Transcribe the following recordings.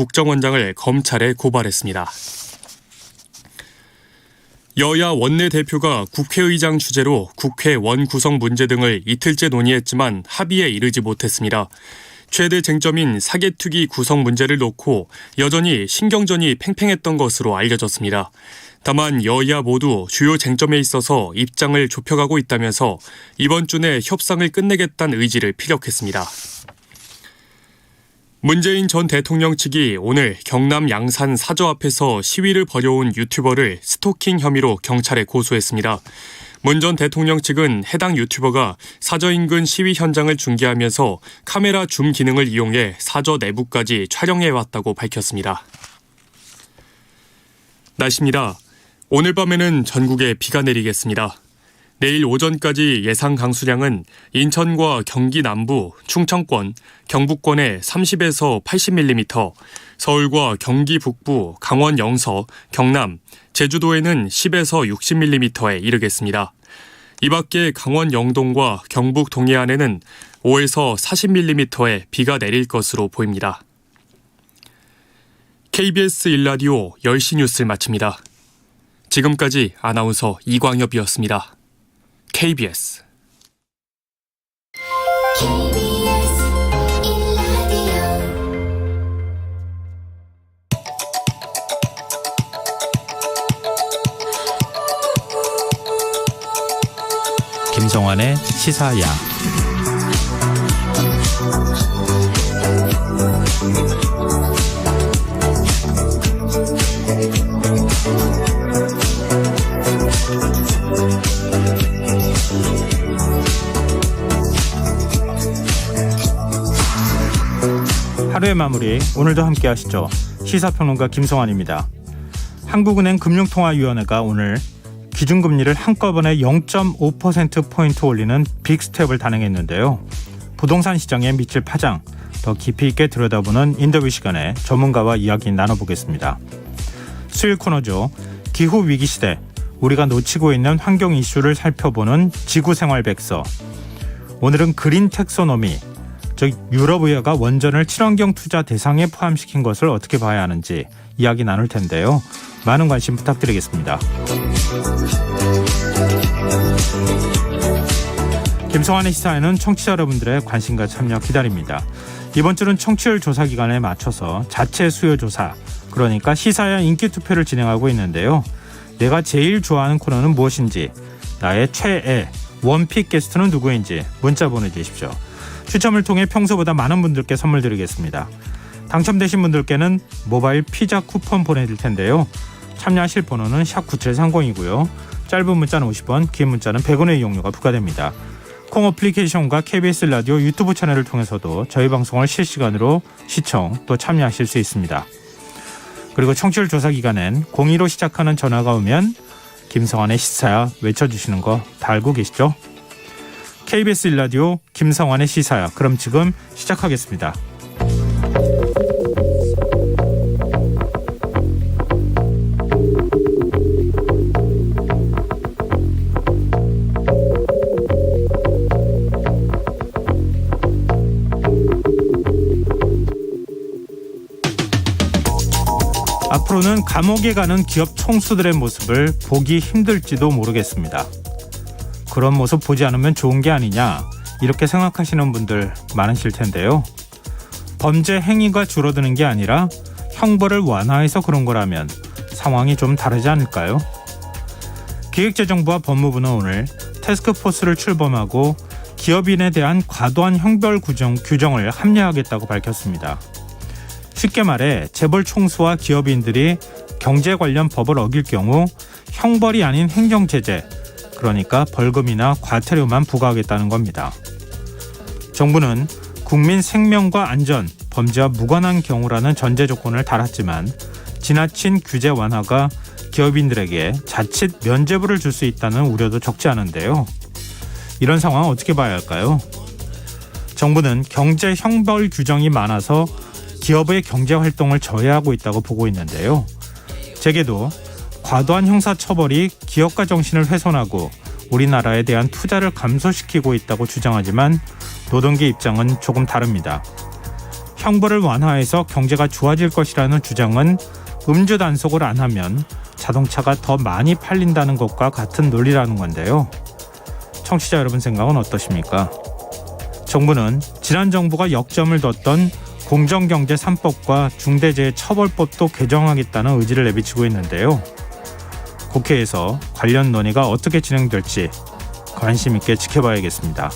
국정원장을 검찰에 고발했습니다. 여야 원내대표가 국회의장 주재로 국회 원구성 문제 등을 이틀째 논의했지만 합의에 이르지 못했습니다. 최대 쟁점인 사개특위 구성 문제를 놓고 여전히 신경전이 팽팽했던 것으로 알려졌습니다. 다만 여야 모두 주요 쟁점에 있어서 입장을 좁혀가고 있다면서 이번 주 내 협상을 끝내겠다는 의지를 피력했습니다. 문재인 전 대통령 측이 오늘 경남 양산 사저 앞에서 시위를 벌여온 유튜버를 스토킹 혐의로 경찰에 고소했습니다. 문 전 대통령 측은 해당 유튜버가 사저 인근 시위 현장을 중계하면서 카메라 줌 기능을 이용해 사저 내부까지 촬영해왔다고 밝혔습니다. 날씨입니다. 오늘 밤에는 전국에 비가 내리겠습니다. 내일 오전까지 예상 강수량은 인천과 경기 남부, 충청권, 경북권에 30에서 80mm, 서울과 경기 북부, 강원 영서, 경남, 제주도에는 10에서 60mm에 이르겠습니다. 이 밖에 강원 영동과 경북 동해안에는 5에서 40mm의 비가 내릴 것으로 보입니다. KBS 1라디오 10시 뉴스를 마칩니다. 지금까지 아나운서 이광엽이었습니다. KBS 김성환의 시사야. 하루의 마무리, 오늘도 함께 하시죠. 시사평론가 김성환입니다. 한국은행 금융통화위원회가 오늘 기준금리를 한꺼번에 0.5%포인트 올리는 빅스텝을 단행했는데요. 부동산 시장에 미칠 파장, 더 깊이 있게 들여다보는 인터뷰 시간에 전문가와 이야기 나눠보겠습니다. 수요일 코너죠. 기후위기 시대, 우리가 놓치고 있는 환경 이슈를 살펴보는 지구생활백서. 오늘은 그린 텍소노미, 즉 유럽의회가 원전을 친환경 투자 대상에 포함시킨 것을 어떻게 봐야 하는지 이야기 나눌 텐데요. 많은 관심 부탁드리겠습니다. 김성환의 시사에는 청취자 여러분들의 관심과 참여 기다립니다. 이번 주는 청취율 조사 기간에 맞춰서 자체 수요 조사, 그러니까 시사야 인기 투표를 진행하고 있는데요. 내가 제일 좋아하는 코너는 무엇인지, 나의 최애 원픽 게스트는 누구인지 문자 보내주십시오. 추첨을 통해 평소보다 많은 분들께 선물 드리겠습니다. 당첨되신 분들께는 모바일 피자 쿠폰 보내드릴 텐데요. 참여하실 번호는 샵9730이고요. 짧은 문자는 50원, 긴 문자는 100원의 이용료가 부과됩니다. 콩 어플리케이션과 KBS 라디오 유튜브 채널을 통해서도 저희 방송을 실시간으로 시청 또 참여하실 수 있습니다. 그리고 청취율 조사 기간엔 02로 시작하는 전화가 오면 김성환의 시사야 외쳐주시는 거 다 알고 계시죠? KBS 1라디오 김성환의 시사야. 그럼 지금 시작하겠습니다. 앞으로는 감옥에 가는 기업 총수들의 모습을 보기 힘들지도 모르겠습니다. 그런 모습 보지 않으면 좋은 게 아니냐, 이렇게 생각하시는 분들 많으실 텐데요. 범죄 행위가 줄어드는 게 아니라 형벌을 완화해서 그런 거라면 상황이 좀 다르지 않을까요? 기획재정부와 법무부는 오늘 태스크포스를 출범하고 기업인에 대한 과도한 형벌 규정을 합리화하겠다고 밝혔습니다. 쉽게 말해 재벌 총수와 기업인들이 경제 관련 법을 어길 경우 형벌이 아닌 행정제재, 그러니까 벌금이나 과태료만 부과하겠다는 겁니다. 정부는 국민 생명과 안전, 범죄와 무관한 경우라는 전제 조건을 달았지만 지나친 규제 완화가 기업인들에게 자칫 면죄부를 줄 수 있다는 우려도 적지 않은데요. 이런 상황 어떻게 봐야 할까요? 정부는 경제 형벌 규정이 많아서 기업의 경제 활동을 저해하고 있다고 보고 있는데요. 재계도 과도한 형사처벌이 기업가 정신을 훼손하고 우리나라에 대한 투자를 감소시키고 있다고 주장하지만 노동계 입장은 조금 다릅니다. 형벌을 완화해서 경제가 좋아질 것이라는 주장은 음주 단속을 안 하면 자동차가 더 많이 팔린다는 것과 같은 논리라는 건데요. 청취자 여러분 생각은 어떠십니까? 정부는 지난 정부가 역점을 뒀던 공정경제 3법과 중대재해처벌법도 개정하겠다는 의지를 내비치고 있는데요. 국회에서 관련 논의가 어떻게 진행될지 관심 있게 지켜봐야겠습니다.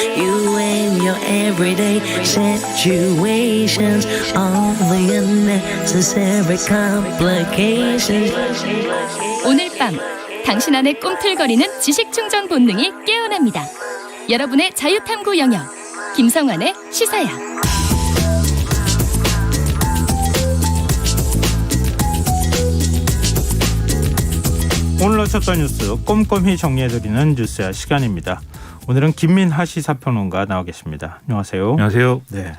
You and your everyday situations, all the unnecessary complications. 오늘 밤 당신 안의 꿈틀거리는 지식 충전 본능이 깨어납니다. 여러분의 자유탐구 영역 김성환의 시사야. 오늘 놓쳤던 뉴스 꼼꼼히 정리해드리는 뉴스야 시간입니다. 오늘은 김민하 시사평론가 나와 계십니다. 안녕하세요. 안녕하세요. 네,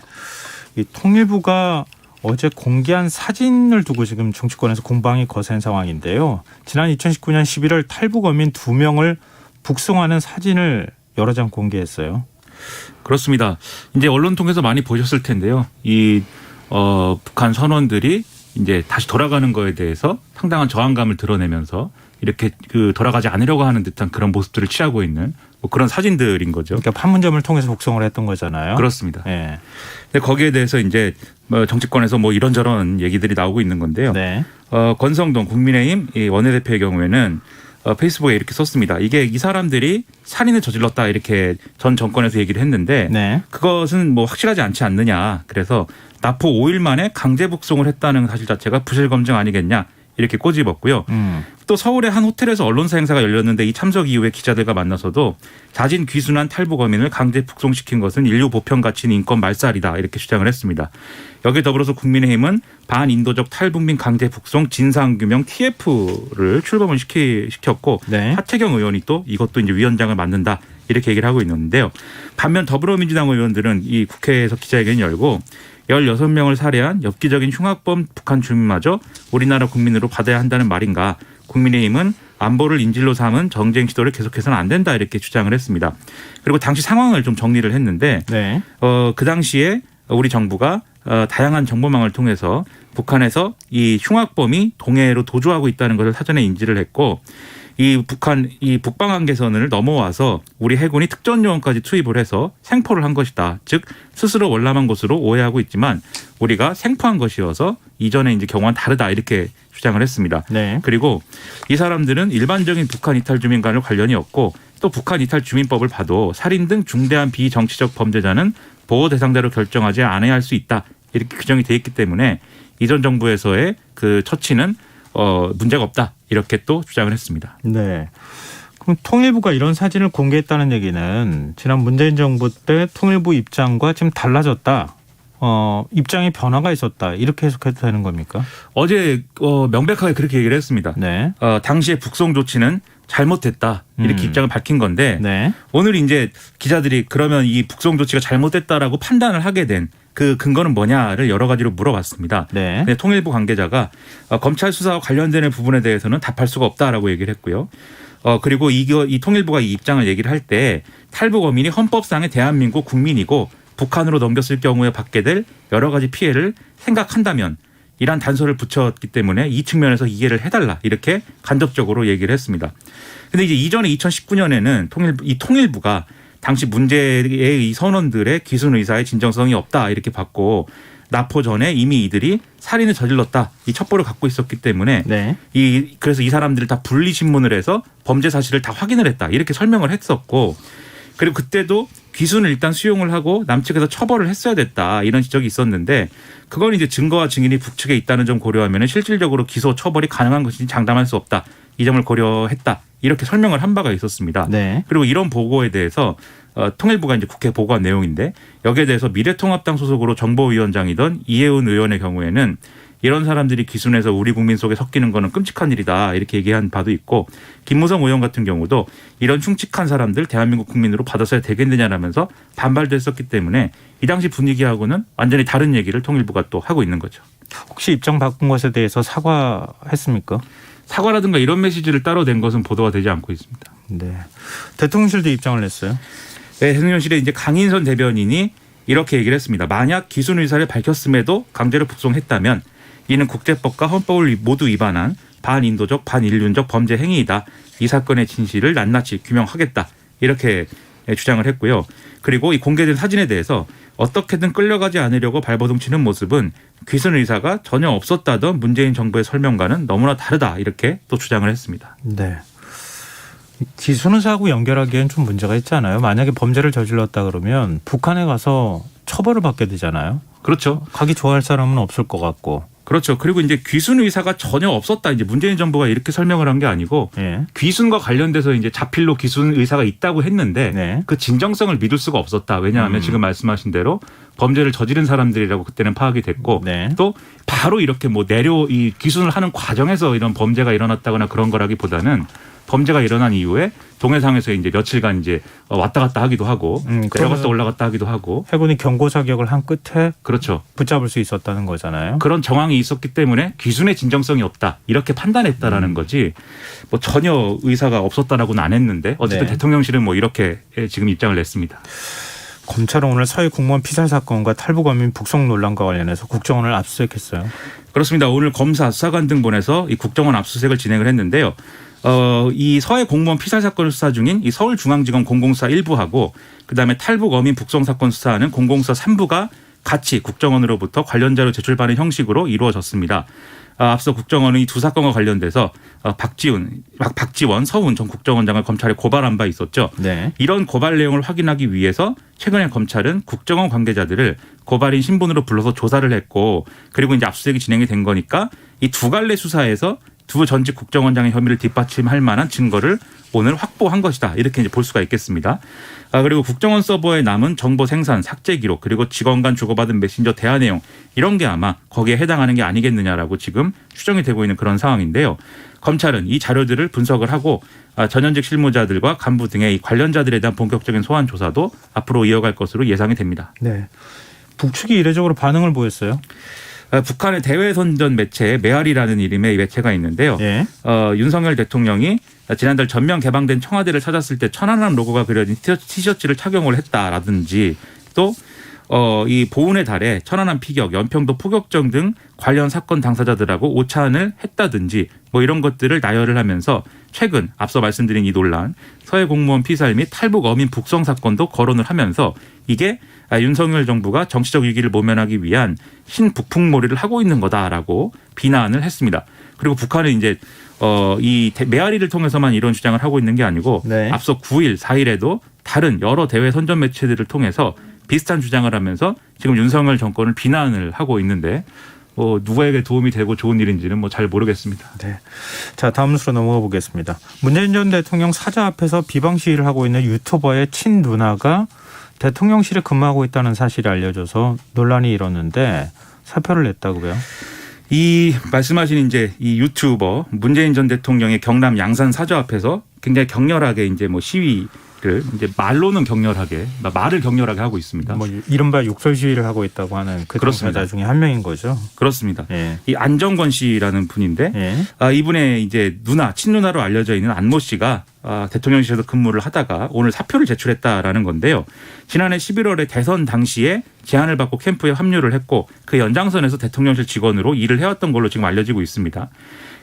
이 통일부가 어제 공개한 사진을 두고 지금 정치권에서 공방이 거센 상황인데요. 지난 2019년 11월 탈북어민 2명을 북송하는 사진을 여러 장 공개했어요. 그렇습니다. 이제 언론 통해서 많이 보셨을 텐데요. 북한 선원들이 이제 다시 돌아가는 거에 대해서 상당한 저항감을 드러내면서 이렇게 돌아가지 않으려고 하는 듯한 그런 모습들을 취하고 있는 뭐 그런 사진들인 거죠. 그러니까 판문점을 통해서 북송을 했던 거잖아요. 그렇습니다. 네. 근데 거기에 대해서 이제 정치권에서 뭐 이런저런 얘기들이 나오고 있는 건데요. 네. 권성동 국민의힘 원내대표의 경우에는 페이스북에 이렇게 썼습니다. 이게 이 사람들이 살인을 저질렀다 이렇게 전 정권에서 얘기를 했는데 네. 그것은 뭐 확실하지 않지 않느냐. 그래서 납포 5일 만에 강제 북송을 했다는 사실 자체가 부실 검증 아니겠냐. 이렇게 꼬집었고요. 또 서울의 한 호텔에서 언론사 행사가 열렸는데 이 참석 이후에 기자들과 만나서도 자진 귀순한 탈북어민을 강제 북송시킨 것은 인류 보편 가치인 인권 말살이다 이렇게 주장을 했습니다. 여기에 더불어서 국민의힘은 반인도적 탈북민 강제 북송 진상규명 TF를 출범을 시켰고 네. 하태경 의원이 또 이것도 이제 위원장을 맡는다 이렇게 얘기를 하고 있는데요. 반면 더불어민주당 의원들은 이 국회에서 기자회견을 열고 16명을 살해한 엽기적인 흉악범 북한 주민마저 우리나라 국민으로 받아야 한다는 말인가. 국민의힘은 안보를 인질로 삼은 정쟁 시도를 계속해서는 안 된다 이렇게 주장을 했습니다. 그리고 당시 상황을 좀 정리를 했는데 네. 그 당시에 우리 정부가 다양한 정보망을 통해서 북한에서 이 흉악범이 동해로 도주하고 있다는 것을 사전에 인지를 했고 이 북방한 개선을 넘어와서 우리 해군이 특전 요원까지 투입을 해서 생포를 한 것이다. 즉 스스로 월남한 것으로 오해하고 있지만 우리가 생포한 것이어서 이전에 이제 경우와는 다르다 이렇게 주장을 했습니다. 네. 그리고 이 사람들은 일반적인 북한 이탈 주민과는 관련이 없고 또 북한 이탈 주민법을 봐도 살인 등 중대한 비정치적 범죄자는 보호 대상자로 결정하지 않아야 할 수 있다. 이렇게 규정이 돼 있기 때문에 이전 정부에서의 그 처치는 문제가 없다. 이렇게 또 주장을 했습니다. 네. 그럼 통일부가 이런 사진을 공개했다는 얘기는 지난 문재인 정부 때 통일부 입장과 지금 달라졌다. 입장의 변화가 있었다. 이렇게 해석해도 되는 겁니까? 어제 명백하게 그렇게 얘기를 했습니다. 네. 당시의 북송 조치는 잘못됐다. 이렇게 입장을 밝힌 건데 네. 오늘 이제 기자들이 그러면 이 북송 조치가 잘못됐다라고 판단을 하게 된 그 근거는 뭐냐를 여러 가지로 물어봤습니다. 네. 근데 통일부 관계자가 검찰 수사와 관련되는 부분에 대해서는 답할 수가 없다라고 얘기를 했고요. 그리고 이 통일부가 이 입장을 얘기를 할 때 탈북어민이 헌법상의 대한민국 국민이고 북한으로 넘겼을 경우에 받게 될 여러 가지 피해를 생각한다면 이란 단서를 붙였기 때문에 이 측면에서 이해를 해달라 이렇게 간접적으로 얘기를 했습니다. 근데 이제 이전에 2019년에는 이 통일부가 당시 문제의 이 선원들의 귀순 의사의 진정성이 없다 이렇게 봤고 납포 전에 이미 이들이 살인을 저질렀다 이 첩보를 갖고 있었기 때문에 네. 그래서 이 사람들을 다 분리 신문을 해서 범죄 사실을 다 확인을 했다 이렇게 설명을 했었고 그리고 그때도 귀순을 일단 수용을 하고 남측에서 처벌을 했어야 됐다 이런 지적이 있었는데 그건 이제 증거와 증인이 북측에 있다는 점 고려하면 실질적으로 기소 처벌이 가능한 것인지 장담할 수 없다 이 점을 고려했다 이렇게 설명을 한 바가 있었습니다. 네. 그리고 이런 보고에 대해서 통일부가 이제 국회 보고한 내용인데 여기에 대해서 미래통합당 소속으로 정보위원장이던 이해운 의원의 경우에는 이런 사람들이 귀순해서 우리 국민 속에 섞이는 거는 끔찍한 일이다 이렇게 얘기한 바도 있고 김무성 의원 같은 경우도 이런 흉측한 사람들 대한민국 국민으로 받아서야 되겠느냐라면서 반발도 했었기 때문에 이 당시 분위기하고는 완전히 다른 얘기를 통일부가 또 하고 있는 거죠. 혹시 입장 바꾼 것에 대해서 사과했습니까? 사과라든가 이런 메시지를 따로 낸 것은 보도가 되지 않고 있습니다. 네. 대통령실도 입장을 냈어요. 네, 대통령실에 이제 강인선 대변인이 이렇게 얘기를 했습니다. 만약 기순 의사를 밝혔음에도 강제로 북송했다면 이는 국제법과 헌법을 모두 위반한 반인도적, 반인륜적 범죄 행위이다. 이 사건의 진실을 낱낱이 규명하겠다. 이렇게 주장을 했고요. 그리고 이 공개된 사진에 대해서 어떻게든 끌려가지 않으려고 발버둥 치는 모습은 귀순 의사가 전혀 없었다던 문재인 정부의 설명과는 너무나 다르다. 이렇게 또 주장을 했습니다. 네. 귀순 의사하고 연결하기엔 좀 문제가 있지 않아요? 만약에 범죄를 저질렀다 그러면 북한에 가서 처벌을 받게 되잖아요. 그렇죠. 가기 좋아할 사람은 없을 것 같고. 그렇죠. 그리고 이제 귀순 의사가 전혀 없었다. 이제 문재인 정부가 이렇게 설명을 한 게 아니고 예. 귀순과 관련돼서 이제 자필로 귀순 의사가 있다고 했는데 네. 그 진정성을 믿을 수가 없었다. 왜냐하면 지금 말씀하신 대로 범죄를 저지른 사람들이라고 그때는 파악이 됐고 네. 또 바로 이렇게 뭐 이 귀순을 하는 과정에서 이런 범죄가 일어났다거나 그런 거라기보다는 범죄가 일어난 이후에 동해상에서 이제 며칠간 이제 왔다 갔다 하기도 하고 내려갔다 올라갔다 하기도 하고 해군이 경고 사격을 한 끝에 그렇죠. 붙잡을 수 있었다는 거잖아요. 그런 정황이 있었기 때문에 귀순의 진정성이 없다 이렇게 판단했다라는 거지 뭐 전혀 의사가 없었다라고는 안 했는데 어쨌든 네. 대통령실은 뭐 이렇게 지금 입장을 냈습니다. 검찰은 오늘 서해 공무원 피살 사건과 탈북어민 북송 논란과 관련해서 국정원을 압수수색했어요. 그렇습니다. 오늘 검사, 수사관 등 보내서 이 국정원 압수수색을 진행을 했는데요. 이 서해 공무원 피살 사건을 수사 중인 이 서울중앙지검 공공수사 1부하고 그다음에 탈북 어민 북송 사건 수사하는 공공수사 3부가 같이 국정원으로부터 관련 자료 제출받은 형식으로 이루어졌습니다. 앞서 국정원은 이 두 사건과 관련돼서 박지원, 서훈 전 국정원장을 검찰에 고발한 바 있었죠. 네. 이런 고발 내용을 확인하기 위해서 최근에 검찰은 국정원 관계자들을 고발인 신분으로 불러서 조사를 했고 그리고 이제 압수수색이 진행이 된 거니까 이 두 갈래 수사에서 두 전직 국정원장의 혐의를 뒷받침할 만한 증거를 오늘 확보한 것이다. 이렇게 이제 볼 수가 있겠습니다. 그리고 국정원 서버에 남은 정보 생산, 삭제 기록 그리고 직원 간 주고받은 메신저 대화 내용 이런 게 아마 거기에 해당하는 게 아니겠느냐라고 지금 추정이 되고 있는 그런 상황인데요. 검찰은 이 자료들을 분석을 하고 전현직 실무자들과 간부 등의 이 관련자들에 대한 본격적인 소환 조사도 앞으로 이어갈 것으로 예상이 됩니다. 네. 북측이 이례적으로 반응을 보였어요. 북한의 대외선전 매체 메아리라는 이름의 매체가 있는데요. 예. 윤석열 대통령이 지난달 전면 개방된 청와대를 찾았을 때 천안함 로고가 그려진 티셔츠를 착용을 했다라든지 또 이 보훈의 달에 천안함 피격, 연평도 포격정 등 관련 사건 당사자들하고 오찬을 했다든지 뭐 이런 것들을 나열을 하면서 최근 앞서 말씀드린 이 논란 서해 공무원 피살 및 탈북 어민 북송 사건도 거론을 하면서 이게 윤석열 정부가 정치적 위기를 모면하기 위한 신북풍몰이를 하고 있는 거다라고 비난을 했습니다. 그리고 북한은 이제 이 메아리를 통해서만 이런 주장을 하고 있는 게 아니고 네. 앞서 9일, 4일에도 다른 여러 대외 선전 매체들을 통해서 비슷한 주장을 하면서 지금 윤석열 정권을 비난을 하고 있는데 누구에게 도움이 되고 좋은 일인지는 뭐 잘 모르겠습니다. 네. 자, 다음 뉴스로 넘어가 보겠습니다. 문재인 전 대통령 사저 앞에서 비방 시위를 하고 있는 유튜버의 친누나가 대통령실에 근무하고 있다는 사실이 알려져서 논란이 일었는데 사표를 냈다고요? 이 말씀하신 이제 이 유튜버 문재인 전 대통령의 경남 양산 사저 앞에서 굉장히 격렬하게 이제 뭐 시위를 이제 말로는 격렬하게 말을 격렬하게 하고 있습니다. 뭐 이른바 욕설 시위를 하고 있다고 하는 그 당사자 중에 한 명인 거죠. 그렇습니다. 예. 이 안정권 씨라는 분인데 예. 이분의 이제 친누나로 알려져 있는 안모 씨가 대통령실에서 근무를 하다가 오늘 사표를 제출했다라는 건데요. 지난해 11월에 대선 당시에 제안을 받고 캠프에 합류를 했고 그 연장선에서 대통령실 직원으로 일을 해왔던 걸로 지금 알려지고 있습니다.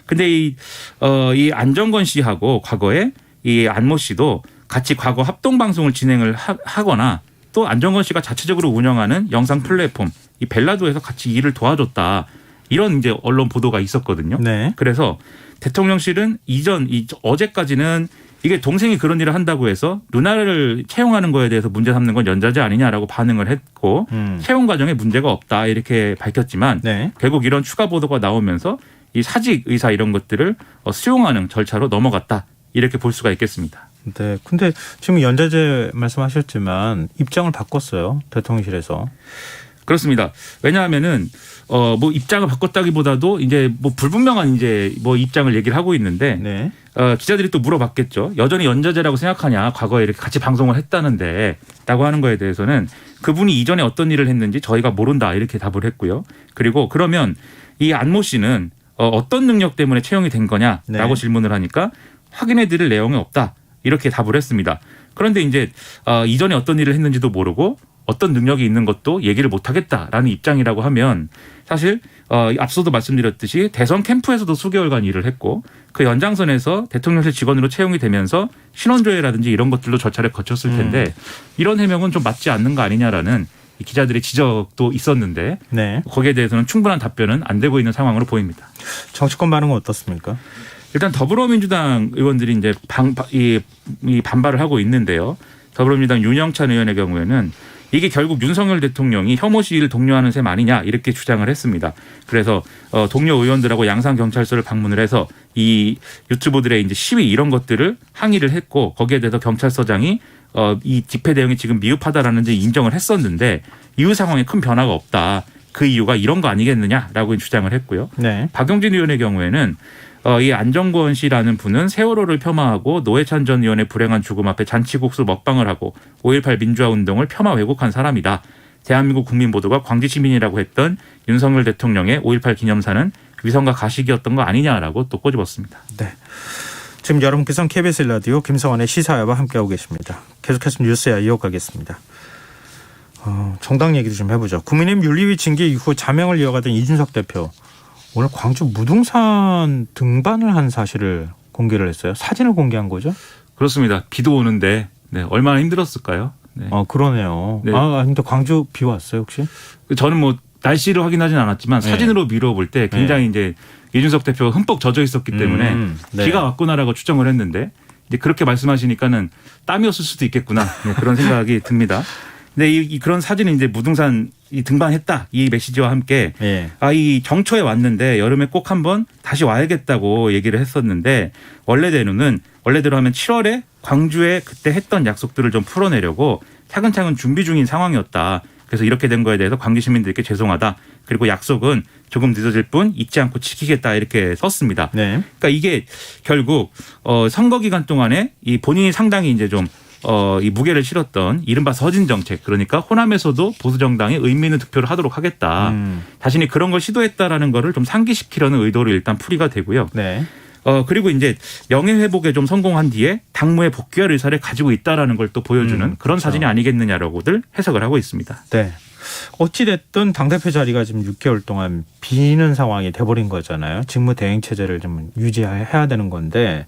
근데 이 안정권 씨하고 과거에 이 안모 씨도 같이 과거 합동 방송을 진행을 하거나 또 안정권 씨가 자체적으로 운영하는 영상 플랫폼 이 벨라도에서 같이 일을 도와줬다. 이런 이제 언론 보도가 있었거든요. 네. 그래서 대통령실은 어제까지는 이게 동생이 그런 일을 한다고 해서 누나를 채용하는 거에 대해서 문제 삼는 건 연자제 아니냐라고 반응을 했고 채용 과정에 문제가 없다 이렇게 밝혔지만 네. 결국 이런 추가 보도가 나오면서 이 사직 의사 이런 것들을 수용하는 절차로 넘어갔다 이렇게 볼 수가 있겠습니다. 네. 근데 지금 연자제 말씀하셨지만 입장을 바꿨어요. 대통령실에서. 그렇습니다. 왜냐하면은 뭐 입장을 바꿨다기보다도 이제 뭐 불분명한 이제 뭐 입장을 얘기를 하고 있는데 네. 기자들이 또 물어봤겠죠. 여전히 연좌제라고 생각하냐? 과거에 이렇게 같이 방송을 했다는데라고 하는 거에 대해서는 그분이 이전에 어떤 일을 했는지 저희가 모른다 이렇게 답을 했고요. 그리고 그러면 이 안모 씨는 어떤 능력 때문에 채용이 된 거냐라고 네. 질문을 하니까 확인해 드릴 내용이 없다 이렇게 답을 했습니다. 그런데 이제 이전에 어떤 일을 했는지도 모르고 어떤 능력이 있는 것도 얘기를 못하겠다라는 입장이라고 하면 사실 앞서도 말씀드렸듯이 대선 캠프에서도 수개월간 일을 했고 그 연장선에서 대통령실 직원으로 채용이 되면서 신원조회라든지 이런 것들도 절차를 거쳤을 텐데 이런 해명은 좀 맞지 않는 거 아니냐라는 이 기자들의 지적도 있었는데 네. 거기에 대해서는 충분한 답변은 안 되고 있는 상황으로 보입니다. 정치권 반응은 어떻습니까? 일단 더불어민주당 의원들이 이제 반발을 하고 있는데요. 더불어민주당 윤영찬 의원의 경우에는 이게 결국 윤석열 대통령이 혐오 시위를 독려하는 셈 아니냐 이렇게 주장을 했습니다. 그래서 동료 의원들하고 양산경찰서를 방문을 해서 이 유튜버들의 이제 시위 이런 것들을 항의를 했고 거기에 대해서 경찰서장이 이 집회 대응이 지금 미흡하다라는 데 인정을 했었는데 이후 상황에 큰 변화가 없다. 그 이유가 이런 거 아니겠느냐라고 주장을 했고요. 네. 박용진 의원의 경우에는 이 안정권 씨라는 분은 세월호를 폄하하고 노회찬 전 의원의 불행한 죽음 앞에 잔치국수 먹방을 하고 5.18 민주화 운동을 폄하 왜곡한 사람이다. 대한민국 국민 모두가 광주 시민이라고 했던 윤석열 대통령의 5.18 기념사는 위선과 가식이었던 거 아니냐라고 또 꼬집었습니다. 네. 지금 여러분께서는 KBS 라디오 김성환의 시사회와 함께하고 계십니다. 계속해서 뉴스야 이어가겠습니다. 정당 얘기도 좀 해보죠. 국민의힘 윤리위 징계 이후 자명을 이어가던 이준석 대표. 오늘 광주 무등산 등반을 한 사실을 공개를 했어요. 사진을 공개한 거죠? 그렇습니다. 비도 오는데 얼마나 힘들었을까요? 네. 그러네요. 네. 근데 광주 비 왔어요 혹시? 저는 뭐 날씨를 확인하진 않았지만 사진으로 미뤄볼 때 굉장히 이제 이준석 대표가 흠뻑 젖어 있었기 때문에 네. 비가 왔구나라고 추정을 했는데 이제 그렇게 말씀하시니까는 땀이었을 수도 있겠구나 그런 생각이 듭니다. 근데 그런 사진은 이제 무등산 등반했다 이 메시지와 함께 이 정초에 왔는데 여름에 꼭 한번 다시 와야겠다고 얘기를 했었는데 원래대로 하면 7월에 광주에 그때 했던 약속들을 좀 풀어내려고 차근차근 준비 중인 상황이었다. 그래서 이렇게 된 거에 대해서 광주 시민들께 죄송하다. 그리고 약속은 조금 늦어질 뿐 잊지 않고 지키겠다 이렇게 썼습니다. 네. 그러니까 이게 결국 선거 기간 동안에 이 본인이 상당히 이제 좀 이 무게를 실었던 이른바 서진 정책 그러니까 호남에서도 보수 정당에 의미 있는 득표를 하도록 하겠다. 자신이 그런 걸 시도했다라는 거를 좀 상기시키려는 의도로 일단 풀이가 되고요. 네. 그리고 이제 명예 회복에 좀 성공한 뒤에 당무에 복귀할 의사를 가지고 있다라는 걸 또 보여주는 그런 사진이 아니겠느냐라고들 해석을 하고 있습니다. 네. 어찌됐든 당대표 자리가 지금 6개월 동안 비는 상황이 돼버린 거잖아요. 직무 대행 체제를 좀 유지해야 되는 건데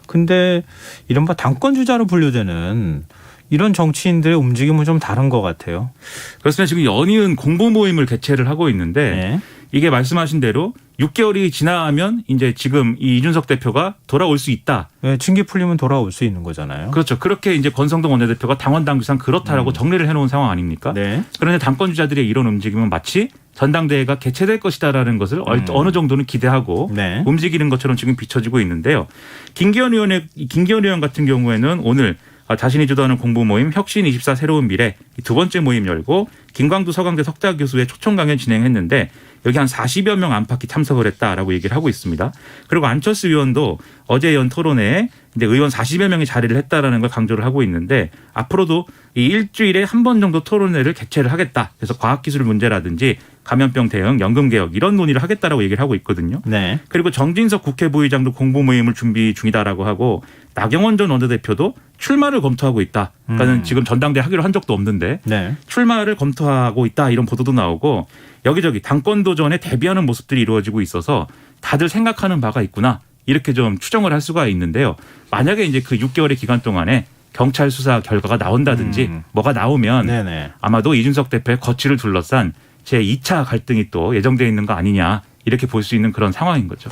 근데 이른바 당권 주자로 분류되는 이런 정치인들의 움직임은 좀 다른 것 같아요. 그렇습니다. 지금 연이은 공보 모임을 개최를 하고 있는데 이게 말씀하신 대로 6개월이 지나면 이제 지금 이 이준석 대표가 돌아올 수 있다. 네, 징계 풀리면 돌아올 수 있는 거잖아요. 그렇죠. 그렇게 이제 권성동 원내대표가 당원 당규상 그렇다라고 정리를 해놓은 상황 아닙니까? 네. 그런데 당권 주자들의 이런 움직임은 마치 전당대회가 개최될 것이다라는 것을 어느 정도는 기대하고 움직이는 것처럼 지금 비춰지고 있는데요. 김기현 의원 같은 경우에는 오늘 자신이 주도하는 공보 모임 혁신24 새로운 미래 두 번째 모임 열고 김광두 서강대 석좌 교수의 초청 강연 진행했는데 여기 한 40여 명 안팎이 참석을 했다라고 얘기를 하고 있습니다. 그리고 안철수 의원도 어제 연 토론회에 이제 의원 40여 명이 자리를 했다라는 걸 강조를 하고 있는데 앞으로도 이 일주일에 한 번 정도 토론회를 개최를 하겠다. 그래서 과학기술 문제라든지 감염병 대응, 연금 개혁 이런 논의를 하겠다라고 얘기를 하고 있거든요. 네. 그리고 정진석 국회 부의장도 공보 모임을 준비 중이다라고 하고 나경원 전 원내대표도 출마를 검토하고 있다. 그러니까는 지금 전당대회 하기로 한 적도 없는데 출마를 검토하고 있다 이런 보도도 나오고 여기저기 당권 도전에 대비하는 모습들이 이루어지고 있어서 다들 생각하는 바가 있구나 이렇게 좀 추정을 할 수가 있는데요. 만약에 이제 그 6개월의 기간 동안에 경찰 수사 결과가 나온다든지 뭐가 나오면 아마도 이준석 대표의 거취를 둘러싼 제2차 갈등이 또 예정되어 있는 거 아니냐 이렇게 볼 수 있는 그런 상황인 거죠.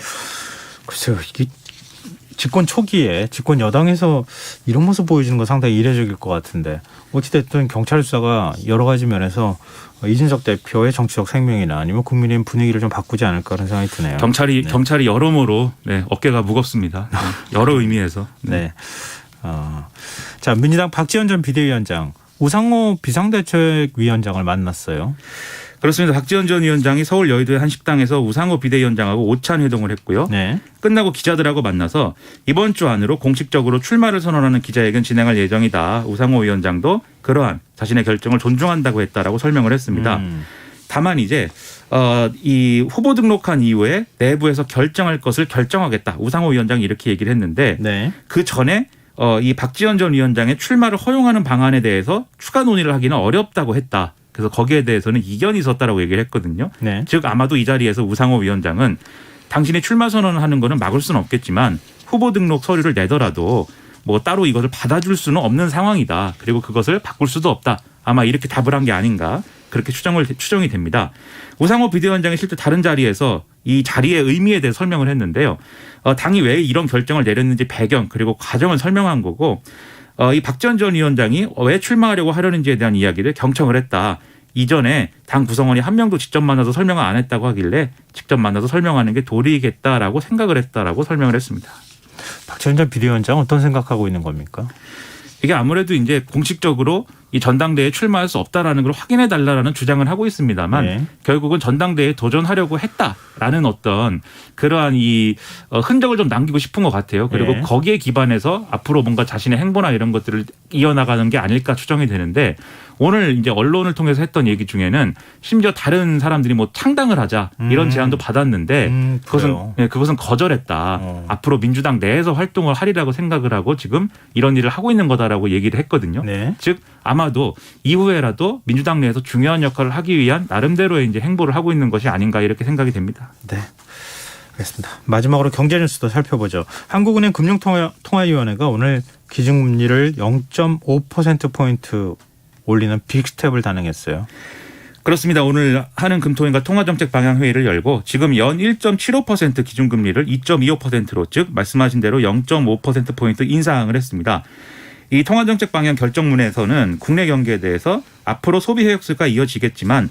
글쎄요. 이게 집권 초기에 집권 여당에서 이런 모습 보여주는 건 상당히 이례적일 것 같은데 어찌됐든 경찰 수사가 여러 가지 면에서 이준석 대표의 정치적 생명이나 아니면 국민의힘 분위기를 좀 바꾸지 않을까 그런 생각이 드네요. 경찰이 여러모로 어깨가 무겁습니다. 여러 의미에서. 네. 자, 민주당 박지원 전 비대위원장 우상호 비상대책위원장을 만났어요. 그렇습니다. 박지원 전 위원장이 서울 여의도의 한 식당에서 우상호 비대위원장하고 오찬 회동을 했고요. 네. 끝나고 기자들하고 만나서 이번 주 안으로 공식적으로 출마를 선언하는 기자회견 진행할 예정이다. 우상호 위원장도 그러한 자신의 결정을 존중한다고 했다라고 설명을 했습니다. 다만 이제 이 후보 등록한 이후에 내부에서 결정할 것을 결정하겠다. 우상호 위원장이 이렇게 얘기를 했는데 네. 그 전에 이 박지원 전 위원장의 출마를 허용하는 방안에 대해서 추가 논의를 하기는 어렵다고 했다. 그래서 거기에 대해서는 이견이 있었다라고 얘기를 했거든요. 네. 즉 아마도 이 자리에서 우상호 위원장은 당신이 출마 선언을 하는 거는 막을 수는 없겠지만 후보 등록 서류를 내더라도 뭐 따로 이것을 받아줄 수는 없는 상황이다. 그리고 그것을 바꿀 수도 없다. 아마 이렇게 답을 한 게 아닌가 그렇게 추정이 됩니다. 우상호 비대위원장이 실제 다른 자리에서 이 자리의 의미에 대해 설명을 했는데요. 당이 왜 이런 결정을 내렸는지 배경 그리고 과정을 설명한 거고 이 박지원 전 위원장이 왜 출마하려고 하려는지에 대한 이야기를 경청을 했다. 이전에 당 구성원이 한 명도 직접 만나서 설명을 안 했다고 하길래 직접 만나서 설명하는 게 도리겠다라고 생각을 했다라고 설명을 했습니다. 박지원 전 비대위원장 어떤 생각하고 있는 겁니까? 이게 아무래도 이제 공식적으로 이 전당대회에 출마할 수 없다라는 걸 확인해 달라라는 주장을 하고 있습니다만 네. 결국은 전당대회에 도전하려고 했다라는 어떤 그러한 이 흔적을 좀 남기고 싶은 것 같아요. 그리고 네. 거기에 기반해서 앞으로 뭔가 자신의 행보나 이런 것들을 이어나가는 게 아닐까 추정이 되는데 오늘 이제 언론을 통해서 했던 얘기 중에는 심지어 다른 사람들이 뭐 창당을 하자 이런 제안도 받았는데 그것은 거절했다. 앞으로 민주당 내에서 활동을 하리라고 생각을 하고 지금 이런 일을 하고 있는 거다라고 얘기를 했거든요. 네. 즉 아마도 이후에라도 민주당 내에서 중요한 역할을 하기 위한 나름대로의 이제 행보를 하고 있는 것이 아닌가 이렇게 생각이 됩니다. 네. 알겠습니다. 마지막으로 경제 뉴스도 살펴보죠. 한국은행 금융통화위원회가 오늘 기준금리를 0.5%포인트 올리는 빅스텝을 단행했어요. 그렇습니다. 오늘 한은금토인과 통화정책 방향회의를 열고 지금 연 1.75% 기준금리를 2.25%로 즉 말씀하신 대로 0.5%포인트 인상을 했습니다. 이 통화정책 방향 결정문에서는 국내 경기에 대해서 앞으로 소비 회복세가 이어지겠지만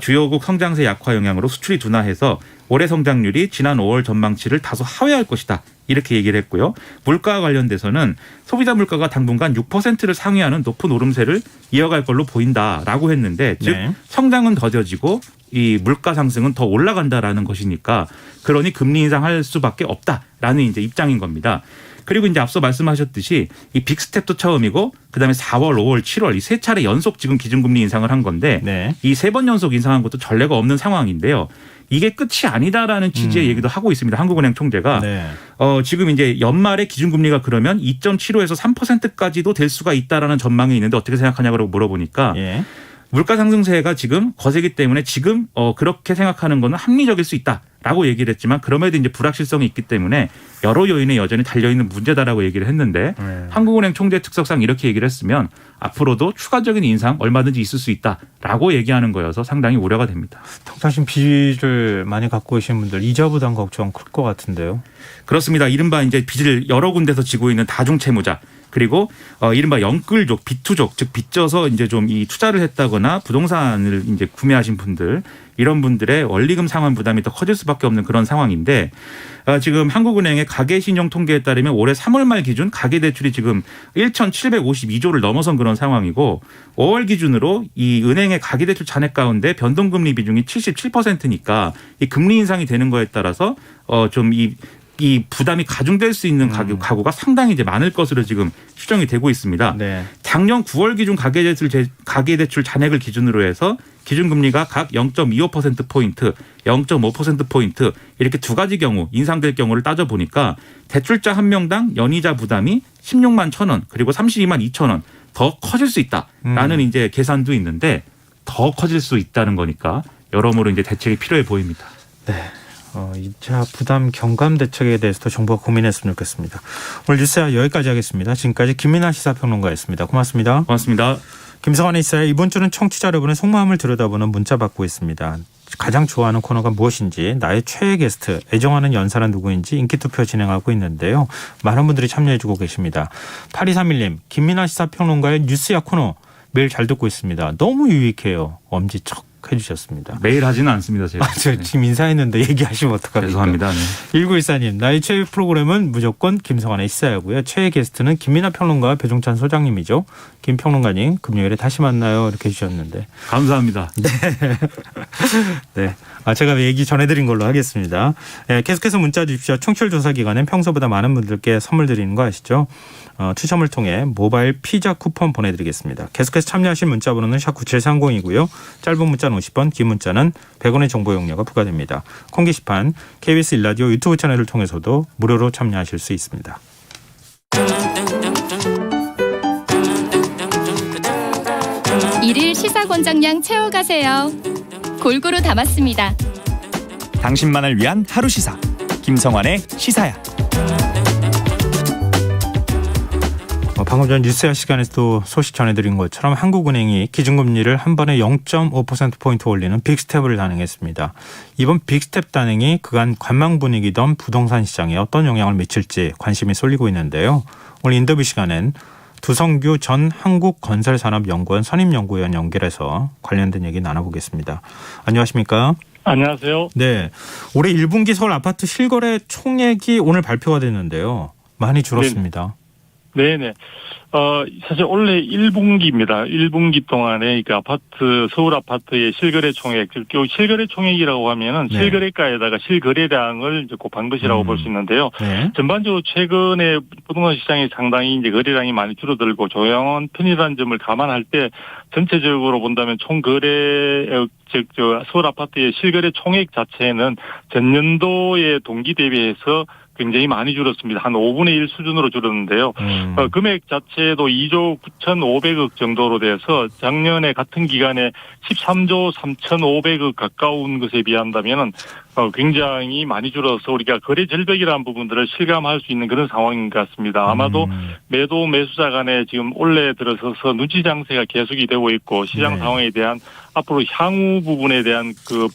주요국 성장세 약화 영향으로 수출이 둔화해서 올해 성장률이 지난 5월 전망치를 다소 하회할 것이다. 이렇게 얘기를 했고요. 물가와 관련돼서는 소비자 물가가 당분간 6%를 상회하는 높은 오름세를 이어갈 걸로 보인다라고 했는데 즉 네. 성장은 더뎌지고 이 물가 상승은 더 올라간다라는 것이니까 그러니 금리 인상할 수밖에 없다라는 이제 입장인 겁니다. 그리고 이제 앞서 말씀하셨듯이 이 빅스텝도 처음이고 그다음에 4월, 5월, 7월 이 세 차례 연속 지금 기준금리 인상을 한 건데 네. 이 세 번 연속 인상한 것도 전례가 없는 상황인데요. 이게 끝이 아니다라는 취지의 얘기도 하고 있습니다. 한국은행 총재가 네. 지금 이제 연말에 기준금리가 그러면 2.75에서 3%까지도 될 수가 있다라는 전망이 있는데 어떻게 생각하냐고 물어보니까 예. 물가 상승세가 지금 거세기 때문에 지금 그렇게 생각하는 거는 합리적일 수 있다라고 얘기를 했지만 그럼에도 이제 불확실성이 있기 때문에 여러 요인에 여전히 달려있는 문제다라고 얘기를 했는데 한국은행 총재 특성상 이렇게 얘기를 했으면 앞으로도 추가적인 인상 얼마든지 있을 수 있다라고 얘기하는 거여서 상당히 우려가 됩니다. 평상시 빚을 많이 갖고 계신 분들 이자 부담 걱정 클 것 같은데요. 그렇습니다. 이른바 이제 빚을 여러 군데서 지고 있는 다중채무자 그리고 이른바 영끌족, 빚투족, 즉 빚져서 이제 좀 이 투자를 했다거나 부동산을 이제 구매하신 분들 이런 분들의 원리금 상환 부담이 더 커질 수밖에 없는 그런 상황인데 지금 한국은행의 가계신용 통계에 따르면 올해 3월 말 기준 가계대출이 지금 1,752조를 넘어선 그런 상황이고 5월 기준으로 이 은행의 가계대출 잔액 가운데 변동금리 비중이 77%니까 이 금리 인상이 되는 거에 따라서 좀 이 부담이 가중될 수 있는 가구가 상당히 이제 많을 것으로 지금 추정이 되고 있습니다. 네. 작년 9월 기준 가계대출 잔액을 기준으로 해서 기준금리가 각 0.25%포인트, 0.5%포인트 이렇게 두 가지 경우 인상될 경우를 따져보니까 대출자 한 명당 연이자 부담이 16만 1,000원 그리고 32만 2,000원 더 커질 수 있다라는 이제 계산도 있는데 더 커질 수 있다는 거니까 여러모로 이제 대책이 필요해 보입니다. 네. 이자 부담 경감 대책에 대해서도 정부가 고민했으면 좋겠습니다. 오늘 뉴스야 여기까지 하겠습니다. 지금까지 김민아 시사평론가였습니다. 고맙습니다. 고맙습니다. 김성환의 이사야 이번 주는 청취자 여러분의 속마음을 들여다보는 문자 받고 있습니다. 가장 좋아하는 코너가 무엇인지 나의 최애 게스트 애정하는 연사는 누구인지 인기투표 진행하고 있는데요. 많은 분들이 참여해주고 계십니다. 8231님 김민아 시사평론가의 뉴스야 코너 매일 잘 듣고 있습니다. 너무 유익해요. 엄지척 해주셨습니다. 매일 하지는 않습니다. 제가. 저 지금 인사했는데 얘기하시면 어떡합니까? 죄송합니다. 네. 1914님, 나의 최애 프로그램은 무조건 김성환의 시사야고요. 최애 게스트는 김민하 평론가와 배종찬 소장님이죠. 김 평론가님, 금요일에 다시 만나요. 이렇게 해주셨는데. 감사합니다. 네. 제가 얘기 전해드린 걸로 하겠습니다. 네, 계속해서 문자 주십시오. 청취율 조사 기간엔 평소보다 많은 분들께 선물 드리는 거 아시죠? 추첨을 통해 모바일 피자 쿠폰 보내드리겠습니다. 계속해서 참여하실 문자 번호는 샵9730이고요. 짧은 문자는 50원, 긴 문자는 100원의 정보 용료가 부과됩니다. 콩 게시판, KBS 1라디오 유튜브 채널을 통해서도 무료로 참여하실 수 있습니다. 일일 시사 권장량 채워가세요. 골고루 담았습니다. 당신만을 위한 하루 시사 김성환의 시사야. 방금 전 뉴스야 시간에서도 소식 전해드린 것처럼 한국은행이 기준금리를 한 번에 0.5%포인트 올리는 빅스텝을 단행했습니다. 이번 빅스텝 단행이 그간 관망 분위기던 부동산 시장에 어떤 영향을 미칠지 관심이 쏠리고 있는데요. 오늘 인터뷰 시간엔 두성규 전 한국건설산업연구원 선임연구위원 연결해서 관련된 얘기 나눠보겠습니다. 안녕하십니까? 안녕하세요. 네, 올해 1분기 서울 아파트 실거래 총액이 오늘 발표가 됐는데요. 많이 줄었습니다. 네네. 사실 원래 1분기입니다. 1분기 동안에 그 서울 아파트의 실거래 총액, 실거래 총액이라고 하면은 네. 실거래가에다가 실거래량을 이제 곱한 것이라고 볼 수 있는데요. 네. 전반적으로 최근에 부동산 시장이 상당히 이제 거래량이 많이 줄어들고 조용한 편이라는 점을 감안할 때 전체적으로 본다면 총 거래, 서울 아파트의 실거래 총액 자체는 전년도의 동기 대비해서 굉장히 많이 줄었습니다. 한 5분의 1 수준으로 줄었는데요. 금액 자체도 2조 9,500억 정도로 돼서 작년에 같은 기간에 13조 3,500억 가까운 것에 비한다면은 굉장히 많이 줄어서 우리가 거래 절벽이라는 부분들을 실감할 수 있는 그런 상황인 것 같습니다. 아마도 매도 매수자 간에 지금 올해 들어서서 눈치 장세가 계속이 되고 있고 시장 상황에 대한 앞으로 향후 부분에 대한 그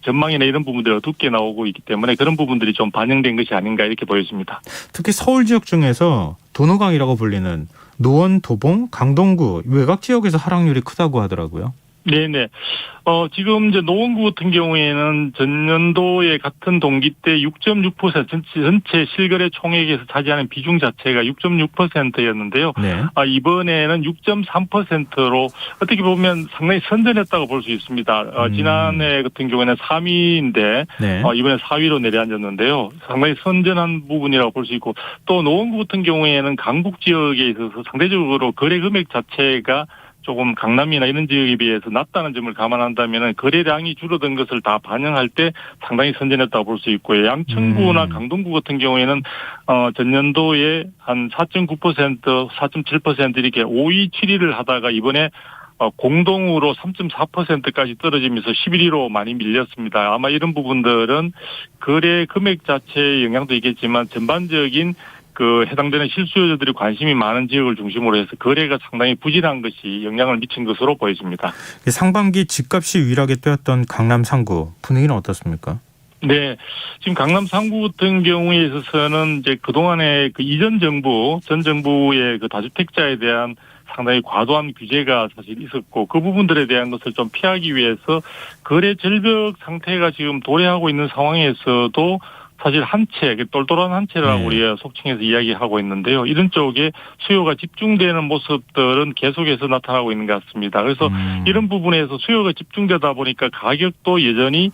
전망이나 이런 부분들이 어둡게 나오고 있기 때문에 그런 부분들이 좀 반영된 것이 아닌가 이렇게 보여집니다. 특히 서울 지역 중에서 도노강이라고 불리는 노원, 도봉, 강동구 외곽 지역에서 하락률이 크다고 하더라고요. 네네. 지금 이제 노원구 같은 경우에는 전년도에 같은 동기 때 6.6% 전체 실거래 총액에서 차지하는 비중 자체가 6.6%였는데요. 네. 이번에는 6.3%로 어떻게 보면 상당히 선전했다고 볼 수 있습니다. 지난해 같은 경우에는 3위인데 네. 이번에 4위로 내려앉았는데요. 상당히 선전한 부분이라고 볼 수 있고 또 노원구 같은 경우에는 강북 지역에 있어서 상대적으로 거래 금액 자체가 조금 강남이나 이런 지역에 비해서 낮다는 점을 감안한다면 거래량이 줄어든 것을 다 반영할 때 상당히 선전했다고 볼 수 있고요. 양천구나 강동구 같은 경우에는 전년도에 한 4.9%, 4.7% 이렇게 5위 7위를 하다가 이번에 공동으로 3.4%까지 떨어지면서 11위로 많이 밀렸습니다. 아마 이런 부분들은 거래 금액 자체의 영향도 있겠지만 전반적인 해당되는 실수요자들이 관심이 많은 지역을 중심으로 해서 거래가 상당히 부진한 것이 영향을 미친 것으로 보여집니다. 상반기 집값이 유일하게 뛰었던 강남 3구 분위기는 어떻습니까? 네. 지금 강남 3구 같은 경우에 있어서는 이제 그동안에 전 정부의 다주택자에 대한 상당히 과도한 규제가 사실 있었고 그 부분들에 대한 것을 좀 피하기 위해서 거래 절벽 상태가 지금 도래하고 있는 상황에서도 사실 똘똘한 한 채라고 우리가 속칭해서 이야기하고 있는데요. 이런 쪽에 수요가 집중되는 모습들은 계속해서 나타나고 있는 것 같습니다. 그래서 이런 부분에서 수요가 집중되다 보니까 가격도 여전히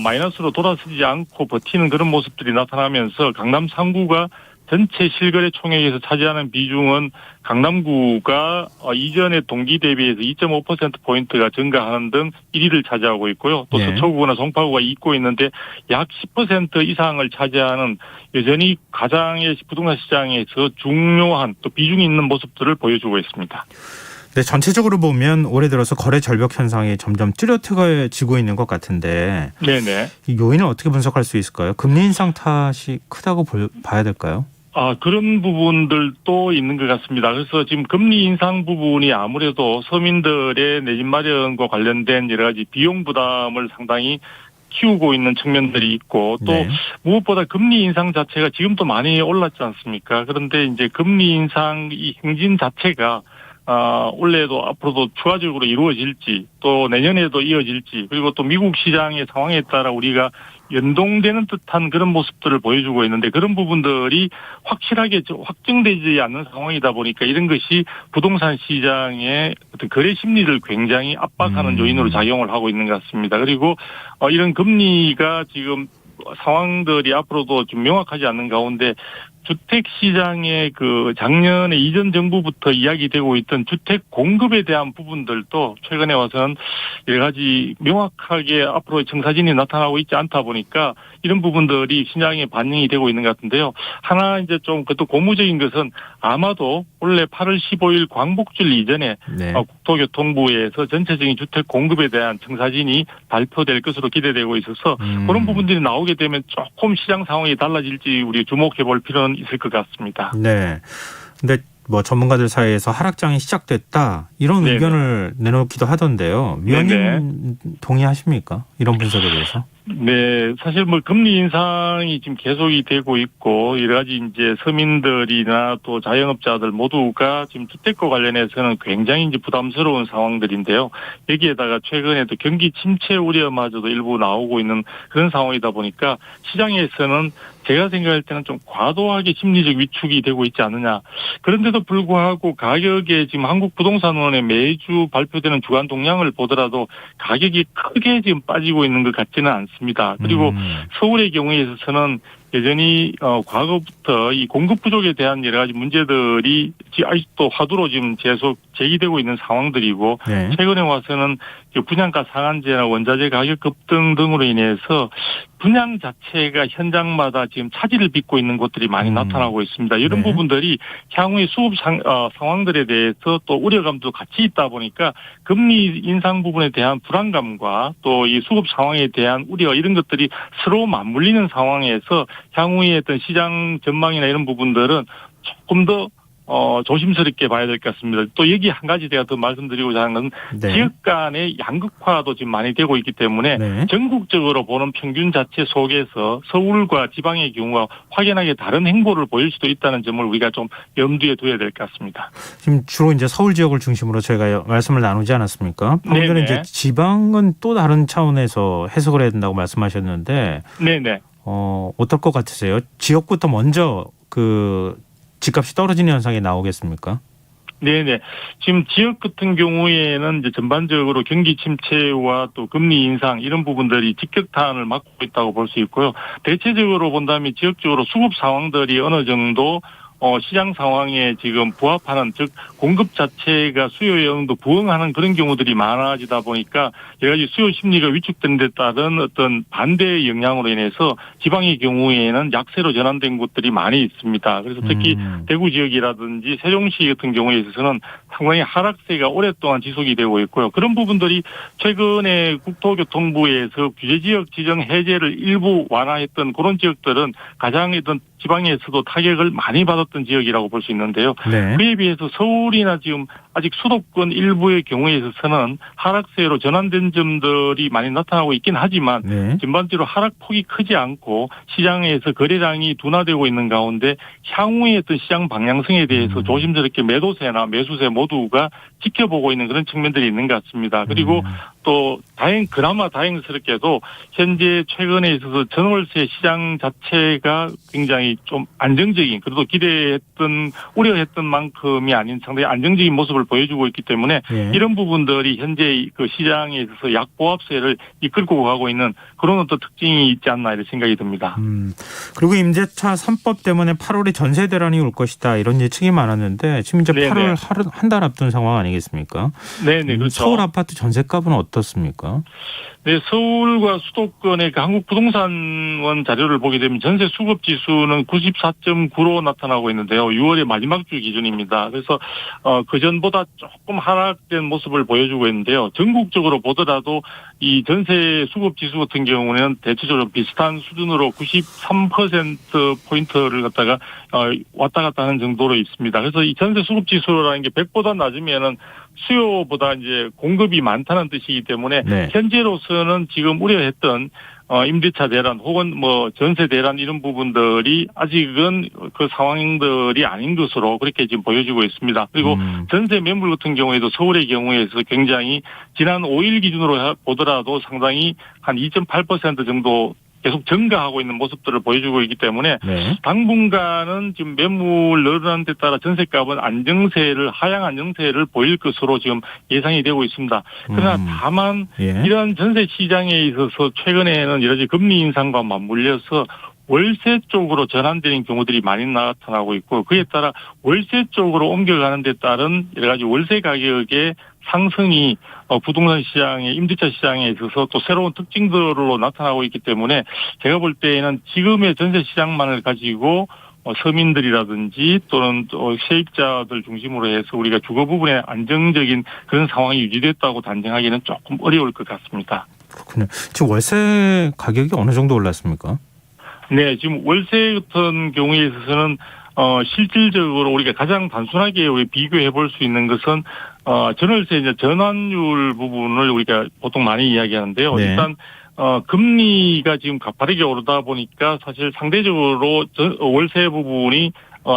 마이너스로 돌아서지 않고 버티는 그런 모습들이 나타나면서 강남 3구가 전체 실거래 총액에서 차지하는 비중은 강남구가 이전의 동기 대비해서 2.5%포인트가 증가하는 등 1위를 차지하고 있고요. 또 서초구나 송파구가 잇고 있는데 약 10% 이상을 차지하는 여전히 가장의 부동산 시장에서 중요한 또 비중이 있는 모습들을 보여주고 있습니다. 네, 전체적으로 보면 올해 들어서 거래 절벽 현상이 점점 뚜렷해지고 있는 것 같은데 네네. 이 요인을 어떻게 분석할 수 있을까요? 금리 인상 탓이 크다고 봐야 될까요? 그런 부분들도 있는 것 같습니다. 그래서 지금 금리 인상 부분이 아무래도 서민들의 내 집 마련과 관련된 여러 가지 비용 부담을 상당히 키우고 있는 측면들이 있고 또 무엇보다 금리 인상 자체가 지금도 많이 올랐지 않습니까? 그런데 이제 금리 인상 이 행진 자체가 올해도 앞으로도 추가적으로 이루어질지 또 내년에도 이어질지 그리고 또 미국 시장의 상황에 따라 우리가 연동되는 듯한 그런 모습들을 보여주고 있는데 그런 부분들이 확실하게 확정되지 않는 상황이다 보니까 이런 것이 부동산 시장의 어떤 거래 심리를 굉장히 압박하는 요인으로 작용을 하고 있는 것 같습니다. 그리고 이런 금리가 지금 상황들이 앞으로도 좀 명확하지 않는 가운데 주택 시장의 그 작년에 이전 정부부터 이야기되고 있던 주택 공급에 대한 부분들도 최근에 와서는 여러 가지 명확하게 앞으로 청사진이 나타나고 있지 않다 보니까 이런 부분들이 시장에 반영이 되고 있는 것 같은데요. 하나 이제 좀 그것도 고무적인 것은 아마도 원래 8월 15일 광복절 이전에 네. 국토교통부에서 전체적인 주택 공급에 대한 청사진이 발표될 것으로 기대되고 있어서 그런 부분들이 나오게 되면 조금 시장 상황이 달라질지 우리 주목해 볼 필요는 있을 것 같습니다. 네. 근데 뭐 전문가들 사이에서 하락장이 시작됐다 이런 네네. 의견을 내놓기도 하던데요. 위원님 네네. 동의하십니까? 이런 분석에 대해서? 네, 사실 뭐 금리 인상이 지금 계속이 되고 있고 여러 가지 이제 서민들이나 또 자영업자들 모두가 지금 주택과 관련해서는 굉장히 이제 부담스러운 상황들인데요. 여기에다가 최근에 또 경기 침체 우려마저도 일부 나오고 있는 그런 상황이다 보니까 시장에서는 제가 생각할 때는 좀 과도하게 심리적 위축이 되고 있지 않느냐. 그런데도 불구하고 가격에 지금 한국부동산원의 매주 발표되는 주간 동향을 보더라도 가격이 크게 지금 빠지고 있는 것 같지는 않습니다. 그리고 서울의 경우에 있어서는 여전히 과거부터 이 공급 부족에 대한 여러 가지 문제들이 아직도 화두로 지금 계속 제기되고 있는 상황들이고 네. 최근에 와서는 분양가 상한제나 원자재 가격 급등 등으로 인해서 분양 자체가 현장마다 지금 차질을 빚고 있는 곳들이 많이 나타나고 있습니다. 이런 네. 부분들이 향후의 수급 상황들에 대해서 또 우려감도 같이 있다 보니까 금리 인상 부분에 대한 불안감과 또 이 수급 상황에 대한 우려 이런 것들이 서로 맞물리는 상황에서 향후의 어떤 시장 전망이나 이런 부분들은 조금 더 조심스럽게 봐야 될 것 같습니다. 또 여기 한 가지 제가 더 말씀드리고자 하는 건 네. 지역 간의 양극화도 지금 많이 되고 있기 때문에 네. 전국적으로 보는 평균 자체 속에서 서울과 지방의 경우가 확연하게 다른 행보를 보일 수도 있다는 점을 우리가 좀 염두에 둬야 될 것 같습니다. 지금 주로 이제 서울 지역을 중심으로 저희가 말씀을 나누지 않았습니까? 방금 전에 네네. 이제 지방은 또 다른 차원에서 해석을 해야 된다고 말씀하셨는데 네네. 어떨 것 같으세요? 지역부터 먼저 그 집값이 떨어지는 현상이 나오겠습니까? 네네. 지금 지역 같은 경우에는 이제 전반적으로 경기 침체와 또 금리 인상 이런 부분들이 직격탄을 맞고 있다고 볼 수 있고요. 대체적으로 본다면 지역적으로 수급 상황들이 어느 정도 시장 상황에 지금 부합하는 즉 공급 자체가 수요에 어느 정도 부응하는 그런 경우들이 많아지다 보니까 여러 가지 수요 심리가 위축된 데 따른 어떤 반대의 영향으로 인해서 지방의 경우에는 약세로 전환된 곳들이 많이 있습니다. 그래서 특히 대구 지역이라든지 세종시 같은 경우에 있어서는 상당히 하락세가 오랫동안 지속이 되고 있고요. 그런 부분들이 최근에 국토교통부에서 규제지역 지정 해제를 일부 완화했던 그런 지역들은 가장 어떤 지방에서도 타격을 많이 받았던 지역이라고 볼 수 있는데요. 네. 그에 비해서 서울이나 지금 아직 수도권 일부의 경우에 있어서는 하락세로 전환된 점들이 많이 나타나고 있긴 하지만 네. 전반적으로 하락폭이 크지 않고 시장에서 거래량이 둔화되고 있는 가운데 향후의 어떤 시장 방향성에 대해서 조심스럽게 매도세나 매수세 모두가 지켜보고 있는 그런 측면들이 있는 것 같습니다. 그리고 또 그나마 다행스럽게도 현재 최근에 있어서 전월세 시장 자체가 굉장히 좀 안정적인 그래도 기대했던 우려했던 만큼이 아닌 상당히 안정적인 모습을 보여주고 있기 때문에 네. 이런 부분들이 현재 그 시장에 있어서 약보합세를 이끌고 가고 있는 그런 어떤 특징이 있지 않나 이런 생각이 듭니다. 그리고 임대차 3법 때문에 8월에 전세 대란이 올 것이다 이런 예측이 많았는데 지금 이제 네네. 8월 한 달 앞둔 상황 아니겠습니까? 네네 그렇죠. 서울 아파트 전세값은 어떻습니까? 네, 서울과 수도권의 그 한국부동산원 자료를 보게 되면 전세 수급 지수는 94.9로 나타나고 있는데요. 6월의 마지막 주 기준입니다. 그래서 그 전보다 조금 하락된 모습을 보여주고 있는데요. 전국적으로 보더라도 이 전세 수급 지수 같은 경우는 대체적으로 비슷한 수준으로 93% 포인트를 갖다가 왔다 갔다 하는 정도로 있습니다. 그래서 이 전세 수급 지수라는 게 100보다 낮으면은 수요보다 이제 공급이 많다는 뜻이기 때문에 네. 현재로서는 지금 우려했던 임대차 대란 혹은 뭐 전세 대란 이런 부분들이 아직은 그 상황들이 아닌 것으로 그렇게 지금 보여지고 있습니다. 그리고 전세 매물 같은 경우에도 서울의 경우에서 굉장히 지난 5일 기준으로 보더라도 상당히 한 2.8% 정도 계속 증가하고 있는 모습들을 보여주고 있기 때문에 네. 당분간은 지금 매물 늘어나는 데 따라 전세값은 하향 안정세를 보일 것으로 지금 예상이 되고 있습니다. 그러나 다만 예. 이런 전세 시장에 있어서 최근에는 여러 가지 금리 인상과 맞물려서 월세 쪽으로 전환되는 경우들이 많이 나타나고 있고 그에 따라 월세 쪽으로 옮겨가는 데 따른 여러 가지 월세 가격의 상승이 부동산 시장의 임대차 시장에 있어서 또 새로운 특징들로 나타나고 있기 때문에 제가 볼 때에는 지금의 전세 시장만을 가지고 서민들이라든지 또는 세입자들 중심으로 해서 우리가 주거 부분에 안정적인 그런 상황이 유지됐다고 단정하기는 조금 어려울 것 같습니다. 그렇군요. 지금 월세 가격이 어느 정도 올랐습니까? 네, 지금 월세 같은 경우에 있어서는 실질적으로 우리가 가장 단순하게 비교해 볼 수 있는 것은 전월세 이제 전환율 부분을 우리가 보통 많이 이야기하는데요. 네. 일단 금리가 지금 가파르게 오르다 보니까 사실 상대적으로 월세 부분이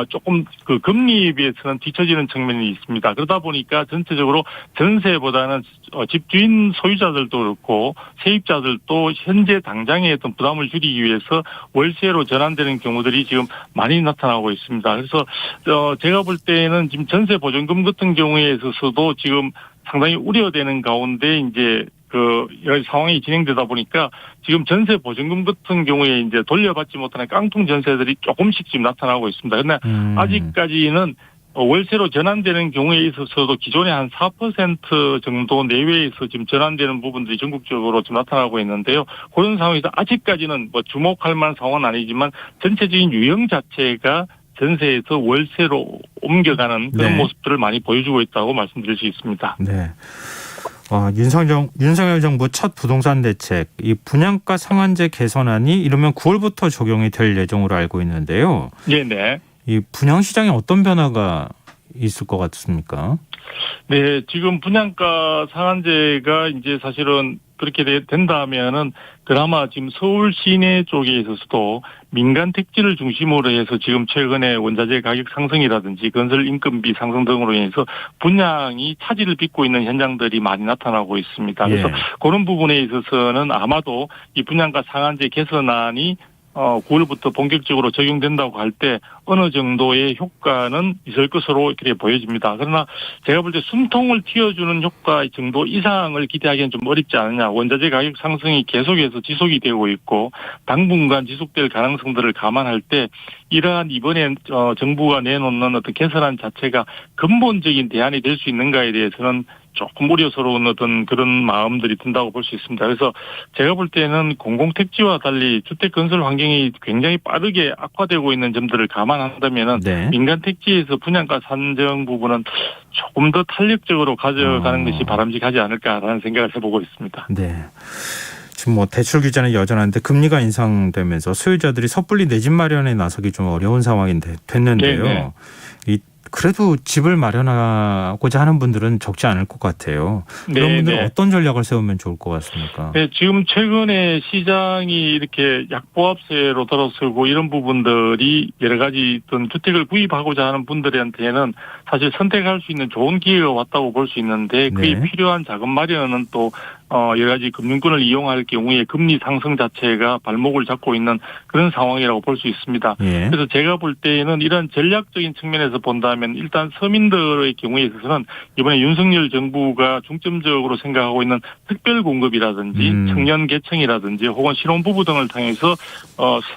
조금 그 금리에 비해서는 뒤처지는 측면이 있습니다. 그러다 보니까 전체적으로 전세보다는 집주인 소유자들도 그렇고 세입자들도 현재 당장의 어떤 부담을 줄이기 위해서 월세로 전환되는 경우들이 지금 많이 나타나고 있습니다. 그래서 제가 볼 때는 지금 전세 보증금 같은 경우에 있어서도 지금 상당히 우려되는 가운데 이제 여러 상황이 진행되다 보니까 지금 전세 보증금 같은 경우에 이제 돌려받지 못하는 깡통 전세들이 조금씩 지금 나타나고 있습니다. 그러나 아직까지는 월세로 전환되는 경우에 있어서도 기존의 한 4% 정도 내외에서 지금 전환되는 부분들이 전국적으로 좀 나타나고 있는데요. 그런 상황에서 아직까지는 뭐 주목할 만한 상황은 아니지만 전체적인 유형 자체가 전세에서 월세로 옮겨가는 그런 네. 모습들을 많이 보여주고 있다고 말씀드릴 수 있습니다. 네. 윤석열 정부 첫 부동산 대책, 이 분양가 상한제 개선안이 이르면 9월부터 적용이 될 예정으로 알고 있는데요. 네. 이 분양 시장에 어떤 변화가 있을 것 같습니까? 네, 지금 분양가 상한제가 이제 사실은 그렇게 된다면은 그나마 지금 서울 시내 쪽에 있어서도 민간 택지를 중심으로 해서 지금 최근에 원자재 가격 상승이라든지 건설 인건비 상승 등으로 인해서 분양이 차질을 빚고 있는 현장들이 많이 나타나고 있습니다. 그래서 그런 부분에 있어서는 아마도 이 분양가 상한제 개선안이 9월부터 본격적으로 적용된다고 할 때 어느 정도의 효과는 있을 것으로 이렇게 보여집니다. 그러나 제가 볼 때 숨통을 틔워주는 효과 정도 이상을 기대하기는 좀 어렵지 않느냐. 원자재 가격 상승이 계속해서 지속이 되고 있고 당분간 지속될 가능성들을 감안할 때 이러한 이번에 정부가 내놓는 어떤 개선안 자체가 근본적인 대안이 될 수 있는가에 대해서는 조금 우려스러운 어떤 그런 마음들이 든다고 볼 수 있습니다. 그래서 제가 볼 때는 공공택지와 달리 주택 건설 환경이 굉장히 빠르게 악화되고 있는 점들을 감안한다면은 네. 민간 택지에서 분양가 산정 부분은 조금 더 탄력적으로 가져가는 것이 바람직하지 않을까라는 생각을 해보고 있습니다. 네. 지금 뭐 대출 규제는 여전한데 금리가 인상되면서 소유자들이 섣불리 내 집 마련에 나서기 좀 어려운 상황이 됐는데요. 네. 그래도 집을 마련하고자 하는 분들은 적지 않을 것 같아요. 그런 분들은 어떤 전략을 세우면 좋을 것 같습니까? 네, 지금 최근에 시장이 이렇게 약보합세로 들어서고 이런 부분들이 여러 가지 어떤 주택을 구입하고자 하는 분들한테는 사실 선택할 수 있는 좋은 기회가 왔다고 볼 수 있는데 그에 필요한 자금 마련은 또 여러 가지 금융권을 이용할 경우에 금리 상승 자체가 발목을 잡고 있는 그런 상황이라고 볼 수 있습니다. 그래서 제가 볼 때에는 이런 전략적인 측면에서 본다면 일단 서민들의 경우에 있어서는 이번에 윤석열 정부가 중점적으로 생각하고 있는 특별 공급이라든지 청년 계층이라든지 혹은 신혼부부 등을 통해서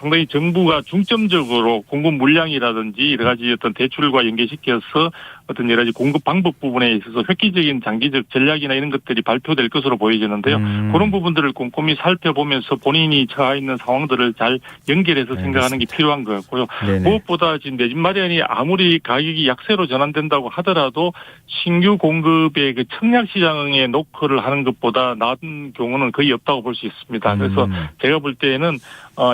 상당히 정부가 중점적으로 공급 물량이라든지 여러 가지 어떤 대출과 연계시켜서 어떤 여러 가지 공급 방법 부분에 있어서 획기적인 장기적 전략이나 이런 것들이 발표될 것으로 보여지는데요. 그런 부분들을 꼼꼼히 살펴보면서 본인이 처해 있는 상황들을 잘 연결해서 생각하는 게 필요한 것 같고요. 무엇보다 지금 내 집 마련이 아무리 가격이 약세로 전환된다고 하더라도 신규 공급의 그 청약 시장에 노크를 하는 것보다 나은 경우는 거의 없다고 볼 수 있습니다. 그래서 제가 볼 때에는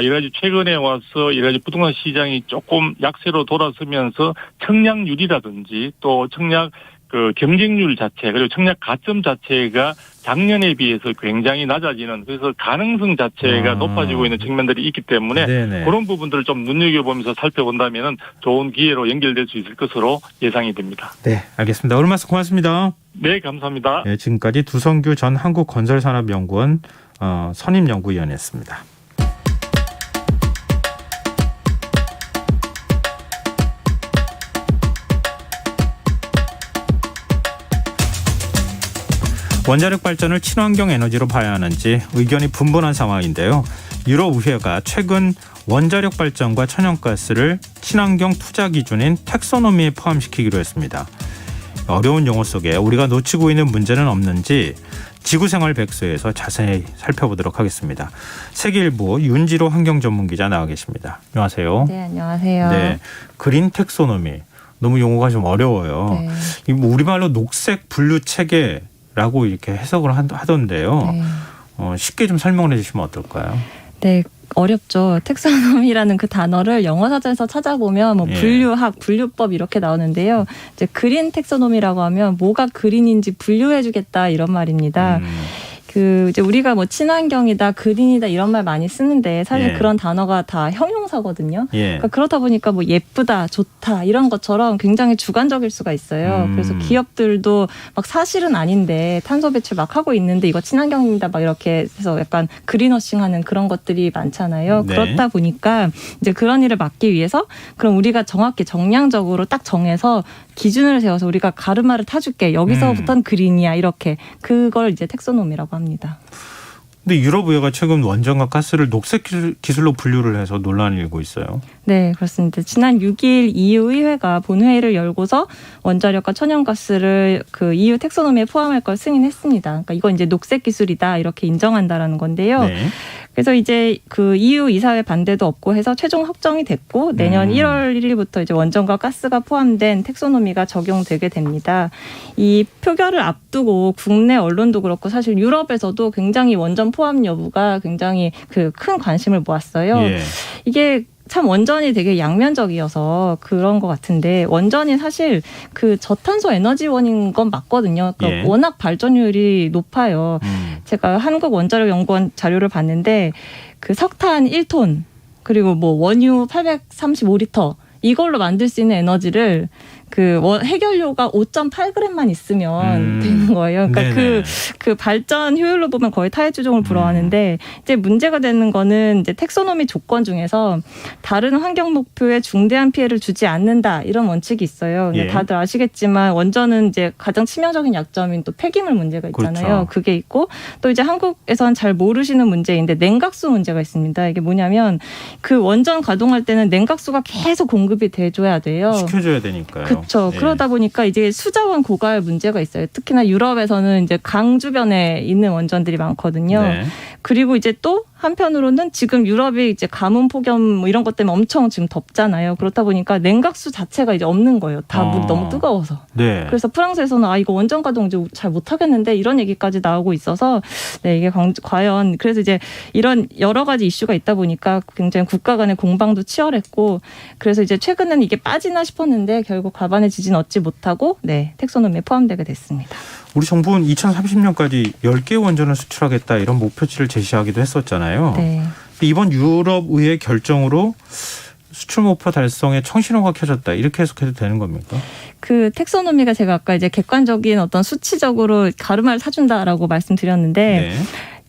여러 가지 최근에 와서 여러 가지 부동산 시장이 조금 약세로 돌아서면서 청약률이라든지 또 청약 그 경쟁률 자체 그리고 청약 가점 자체가 작년에 비해서 굉장히 낮아지는 그래서 가능성 자체가 높아지고 있는 측면들이 있기 때문에 네네. 그런 부분들을 좀 눈여겨보면서 살펴본다면 좋은 기회로 연결될 수 있을 것으로 예상이 됩니다. 네, 알겠습니다. 오늘 말씀 고맙습니다. 네, 감사합니다. 네, 지금까지 두성규 전 한국건설산업연구원 선임연구위원이었습니다. 원자력 발전을 친환경 에너지로 봐야 하는지 의견이 분분한 상황인데요. 유럽의회가 최근 원자력 발전과 천연가스를 친환경 투자 기준인 텍소노미에 포함시키기로 했습니다. 어려운 용어 속에 우리가 놓치고 있는 문제는 없는지 지구생활 백서에서 자세히 살펴보도록 하겠습니다. 세계일보 윤지로 환경전문기자 나와 계십니다. 안녕하세요. 네, 안녕하세요. 네, 그린 텍소노미. 너무 용어가 좀 어려워요. 네. 이 우리말로 녹색 분류 체계라고 이렇게 해석을 하던데요. 네. 쉽게 좀 설명을 해주시면 어떨까요? 네, 어렵죠. 텍소노미라는 그 단어를 영어 사전에서 찾아보면 뭐 예. 분류학, 분류법 이렇게 나오는데요. 이제 그린 텍소노미라고 하면 뭐가 그린인지 분류해주겠다 이런 말입니다. 그 이제 우리가 뭐 친환경이다, 그린이다 이런 말 많이 쓰는데 사실 예. 그런 단어가 다 형용사거든요. 예. 그러니까 그렇다 보니까 뭐 예쁘다, 좋다 이런 것처럼 굉장히 주관적일 수가 있어요. 그래서 기업들도 막 사실은 아닌데 탄소 배출 막 하고 있는데 이거 친환경입니다 막 이렇게 해서 약간 그린워싱하는 그런 것들이 많잖아요. 네. 그렇다 보니까 이제 그런 일을 막기 위해서 그럼 우리가 정확히 정량적으로 딱 정해서 기준을 세워서 우리가 가르마를 타줄게. 여기서부터는 그린이야 이렇게 그걸 이제 텍소노미라고 합니다. 근데 유럽의회가 최근 원전과 가스를 녹색 기술로 분류를 해서 논란이 일고 있어요. 네, 그렇습니다. 지난 6일 EU 의회가 본회의를 열고서 원자력과 천연가스를 그 EU 텍소노미에 포함할 걸 승인했습니다. 그러니까 이건 이제 녹색 기술이다 이렇게 인정한다라는 건데요. 네. 그래서 이제 그 EU 이사회 반대도 없고 해서 최종 확정이 됐고 내년 1월 1일부터 이제 원전과 가스가 포함된 텍소노미가 적용되게 됩니다. 이 표결을 앞두고 국내 언론도 그렇고 사실 유럽에서도 굉장히 원전 포함 여부가 굉장히 그 큰 관심을 모았어요. 예. 이게 참 원전이 되게 양면적이어서 그런 것 같은데 원전이 사실 그 저탄소 에너지원인 건 맞거든요. 그러니까 예. 워낙 발전율이 높아요. 제가 한국원자력연구원 자료를 봤는데 그 석탄 1톤 그리고 뭐 원유 835리터 이걸로 만들 수 있는 에너지를 그 해결료가 5.8g만 있으면 되는 거예요. 그러니까 그 발전 효율로 보면 거의 타의 추종을 불허하는데 이제 문제가 되는 거는 이제 텍소노미 조건 중에서 다른 환경 목표에 중대한 피해를 주지 않는다 이런 원칙이 있어요. 근데 예. 다들 아시겠지만 원전은 이제 가장 치명적인 약점인 또 폐기물 문제가 있잖아요. 그렇죠. 그게 있고 또 이제 한국에서는 잘 모르시는 문제인데 냉각수 문제가 있습니다. 이게 뭐냐면 그 원전 가동할 때는 냉각수가 계속 공급이 돼줘야 돼요. 시켜줘야 되니까요. 그렇죠. 예. 그러다 보니까 이제 수자원 고갈 문제가 있어요. 특히나 유럽에서는 이제 강 주변에 있는 원전들이 많거든요. 네. 그리고 이제 또 한편으로는 지금 유럽이 이제 가뭄 폭염 뭐 이런 것 때문에 엄청 지금 덥잖아요. 그렇다 보니까 냉각수 자체가 이제 없는 거예요. 다 물이 너무 뜨거워서. 네. 그래서 프랑스에서는 이거 원전 가동 이제 잘 못하겠는데 이런 얘기까지 나오고 있어서 네, 이게 과연 그래서 이제 이런 여러 가지 이슈가 있다 보니까 굉장히 국가 간의 공방도 치열했고 그래서 이제 최근에는 이게 빠지나 싶었는데 결국 과반의 지지는 얻지 못하고 네, 텍소노미에 포함되게 됐습니다. 우리 정부는 2030년까지 10개 원전을 수출하겠다 이런 목표치를 제시하기도 했었잖아요. 네. 이번 유럽의회 결정으로 수출 목표 달성에 청신호가 켜졌다 이렇게 해석해도 되는 겁니까? 그 텍소노미가 제가 아까 이제 객관적인 어떤 수치적으로 가르마를 사준다라고 말씀드렸는데 네.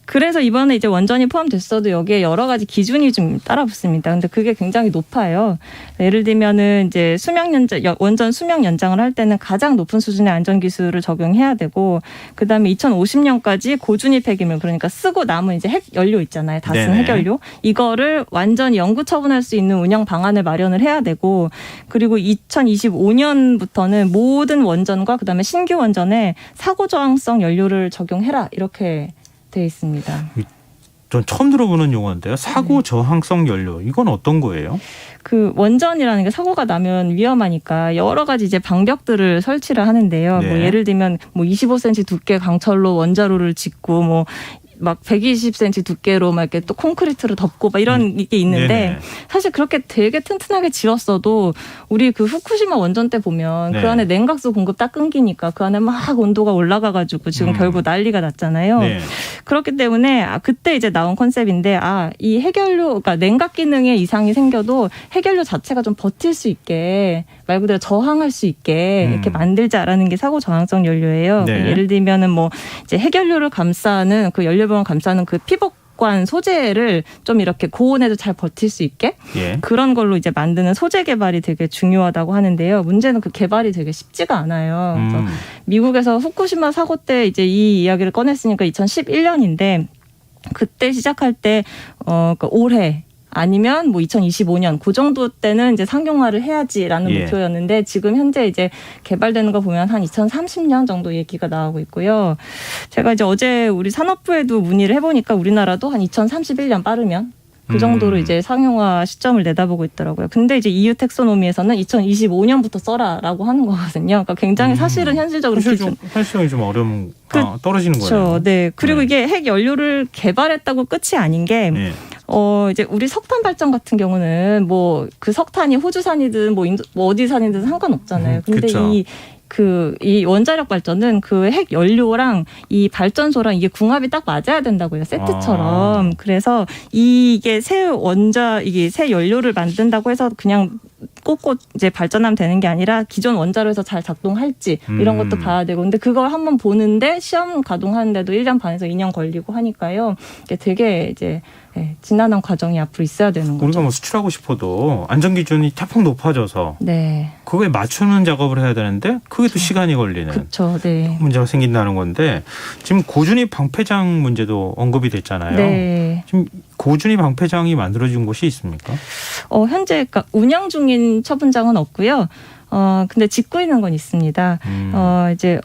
그래서 이번에 이제 원전이 포함됐어도 여기에 여러 가지 기준이 좀 따라붙습니다. 근데 그게 굉장히 높아요. 예를 들면은 이제 원전 수명 연장을 할 때는 가장 높은 수준의 안전 기술을 적용해야 되고, 그 다음에 2050년까지 고준위 폐기물 그러니까 쓰고 남은 이제 핵 연료 있잖아요. 다 쓴 네네. 핵연료 이거를 완전히 영구 처분할 수 있는 운영 방안을 마련을 해야 되고, 그리고 2025년부터는 모든 원전과 그 다음에 신규 원전에 사고 저항성 연료를 적용해라 이렇게 돼 있습니다. 전 처음 들어보는 용어인데요. 사고 저항성 연료. 이건 어떤 거예요? 그 원전이라는 게 사고가 나면 위험하니까 여러 가지 이제 방벽들을 설치를 하는데요. 네. 뭐 예를 들면 뭐 25cm 두께 강철로 원자로를 짓고 뭐 막 120cm 두께로 막 이렇게 또 콘크리트로 덮고 막 이런 게 있는데 네네. 사실 그렇게 되게 튼튼하게 지었어도 우리 그 후쿠시마 원전 때 보면 네. 그 안에 냉각수 공급 딱 끊기니까 그 안에 막 온도가 올라가가지고 지금 결국 난리가 났잖아요. 네. 그렇기 때문에 그때 이제 나온 컨셉인데 이 해결료, 그러니까 냉각 기능에 이상이 생겨도 해결료 자체가 좀 버틸 수 있게 말 그대로 저항할 수 있게 이렇게 만들자라는 게 사고 저항성 연료예요. 네. 예를 들면은 뭐 이제 해결료를 감싸는 그 연료병을 감싸는 그 피복관 소재를 좀 이렇게 고온에도 잘 버틸 수 있게 예. 그런 걸로 이제 만드는 소재 개발이 되게 중요하다고 하는데요. 문제는 그 개발이 되게 쉽지가 않아요. 그래서 미국에서 후쿠시마 사고 때 이제 이 이야기를 꺼냈으니까 2011년인데 그때 시작할 때 그러니까 올해 아니면 뭐 2025년 그 정도 때는 이제 상용화를 해야지라는 예. 목표였는데 지금 현재 이제 개발되는 거 보면 한 2030년 정도 얘기가 나오고 있고요. 제가 이제 어제 우리 산업부에도 문의를 해보니까 우리나라도 한 2031년 빠르면 그 정도로 이제 상용화 시점을 내다보고 있더라고요. 근데 이제 EU 텍소노미에서는 2025년부터 써라라고 하는 거거든요. 그러니까 굉장히 사실은 현실적으로 현실성이 좀 어려운 떨어지는 거예요. 그렇죠. 네. 그리고 네. 이게 핵 연료를 개발했다고 끝이 아닌 게 네. 이제 우리 석탄 발전 같은 경우는 뭐 그 석탄이 호주산이든 뭐 어디산이든 상관없잖아요. 근데 그쵸. 이 원자력 발전은 그 핵 연료랑 이 발전소랑 이게 궁합이 딱 맞아야 된다고요. 세트처럼. 그래서 이게 새 연료를 만든다고 해서 그냥 꽂고 이제 발전하면 되는 게 아니라 기존 원자로에서 잘 작동할지 이런 것도 봐야 되고 근데 그걸 한번 보는데 시험 가동하는데도 1년 반에서 2년 걸리고 하니까요. 이게 되게 이제 지난한 과정이 앞으로 있어야 되는 거죠. 우리가 뭐 수출하고 싶어도 안전 기준이 태풍 높아져서 네. 그거에 맞추는 작업을 해야 되는데 그게 또 시간이 걸리는 그렇죠. 네. 문제가 생긴다는 건데 지금 고준위 방패장 문제도 언급이 됐잖아요. 네. 지금 고준위 방패장이 만들어진 곳이 있습니까? 현재 그러니까 운영 중인 처분장은 없고요. 근데 짓고 있는 건 있습니다. 이제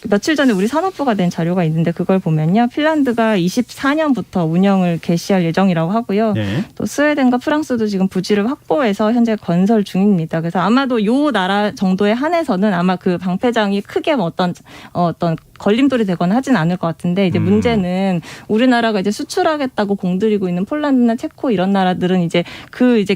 며칠 전에 우리 산업부가 낸 자료가 있는데 그걸 보면요. 핀란드가 24년부터 운영을 개시할 예정이라고 하고요. 네. 또 스웨덴과 프랑스도 지금 부지를 확보해서 현재 건설 중입니다. 그래서 아마도 요 나라 정도에 한해서는 아마 그 방패장이 크게 뭐 어떤 걸림돌이 되거나 하진 않을 것 같은데 이제 문제는 우리나라가 이제 수출하겠다고 공들이고 있는 폴란드나 체코 이런 나라들은 이제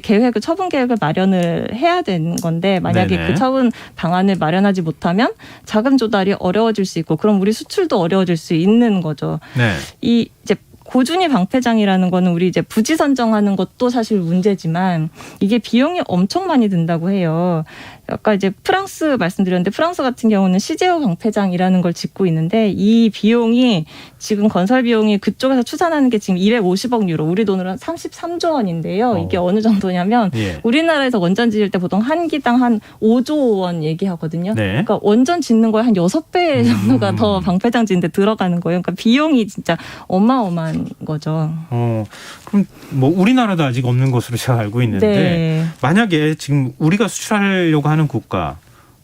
계획을 처분 계획을 마련을 해야 되는 건데 만약에 네네. 그 처분 방안을 마련하지 못하면 자금 조달이 어려워질 수 있고 그럼 우리 수출도 어려워질 수 있는 거죠. 네. 이제 고준위 방패장이라는 거는 우리 이제 부지 선정하는 것도 사실 문제지만 이게 비용이 엄청 많이 든다고 해요. 아까 이제 프랑스 말씀드렸는데 프랑스 같은 경우는 시제오 방패장이라는 걸 짓고 있는데 이 비용이 지금 건설 비용이 그쪽에서 추산하는 게 지금 250억 유로 우리 돈으로 한 33조 원인데요. 이게 어느 정도냐면 예. 우리나라에서 원전 지을 때 보통 한 기당 한 5조 원 얘기하거든요. 네. 그러니까 원전 짓는 거에 한 6배 정도가 더 방패장 짓는데 들어가는 거예요. 그러니까 비용이 진짜 어마어마한 거죠. 그럼 뭐 우리나라도 아직 없는 것으로 제가 알고 있는데 네. 만약에 지금 우리가 수출하려고 하는 국가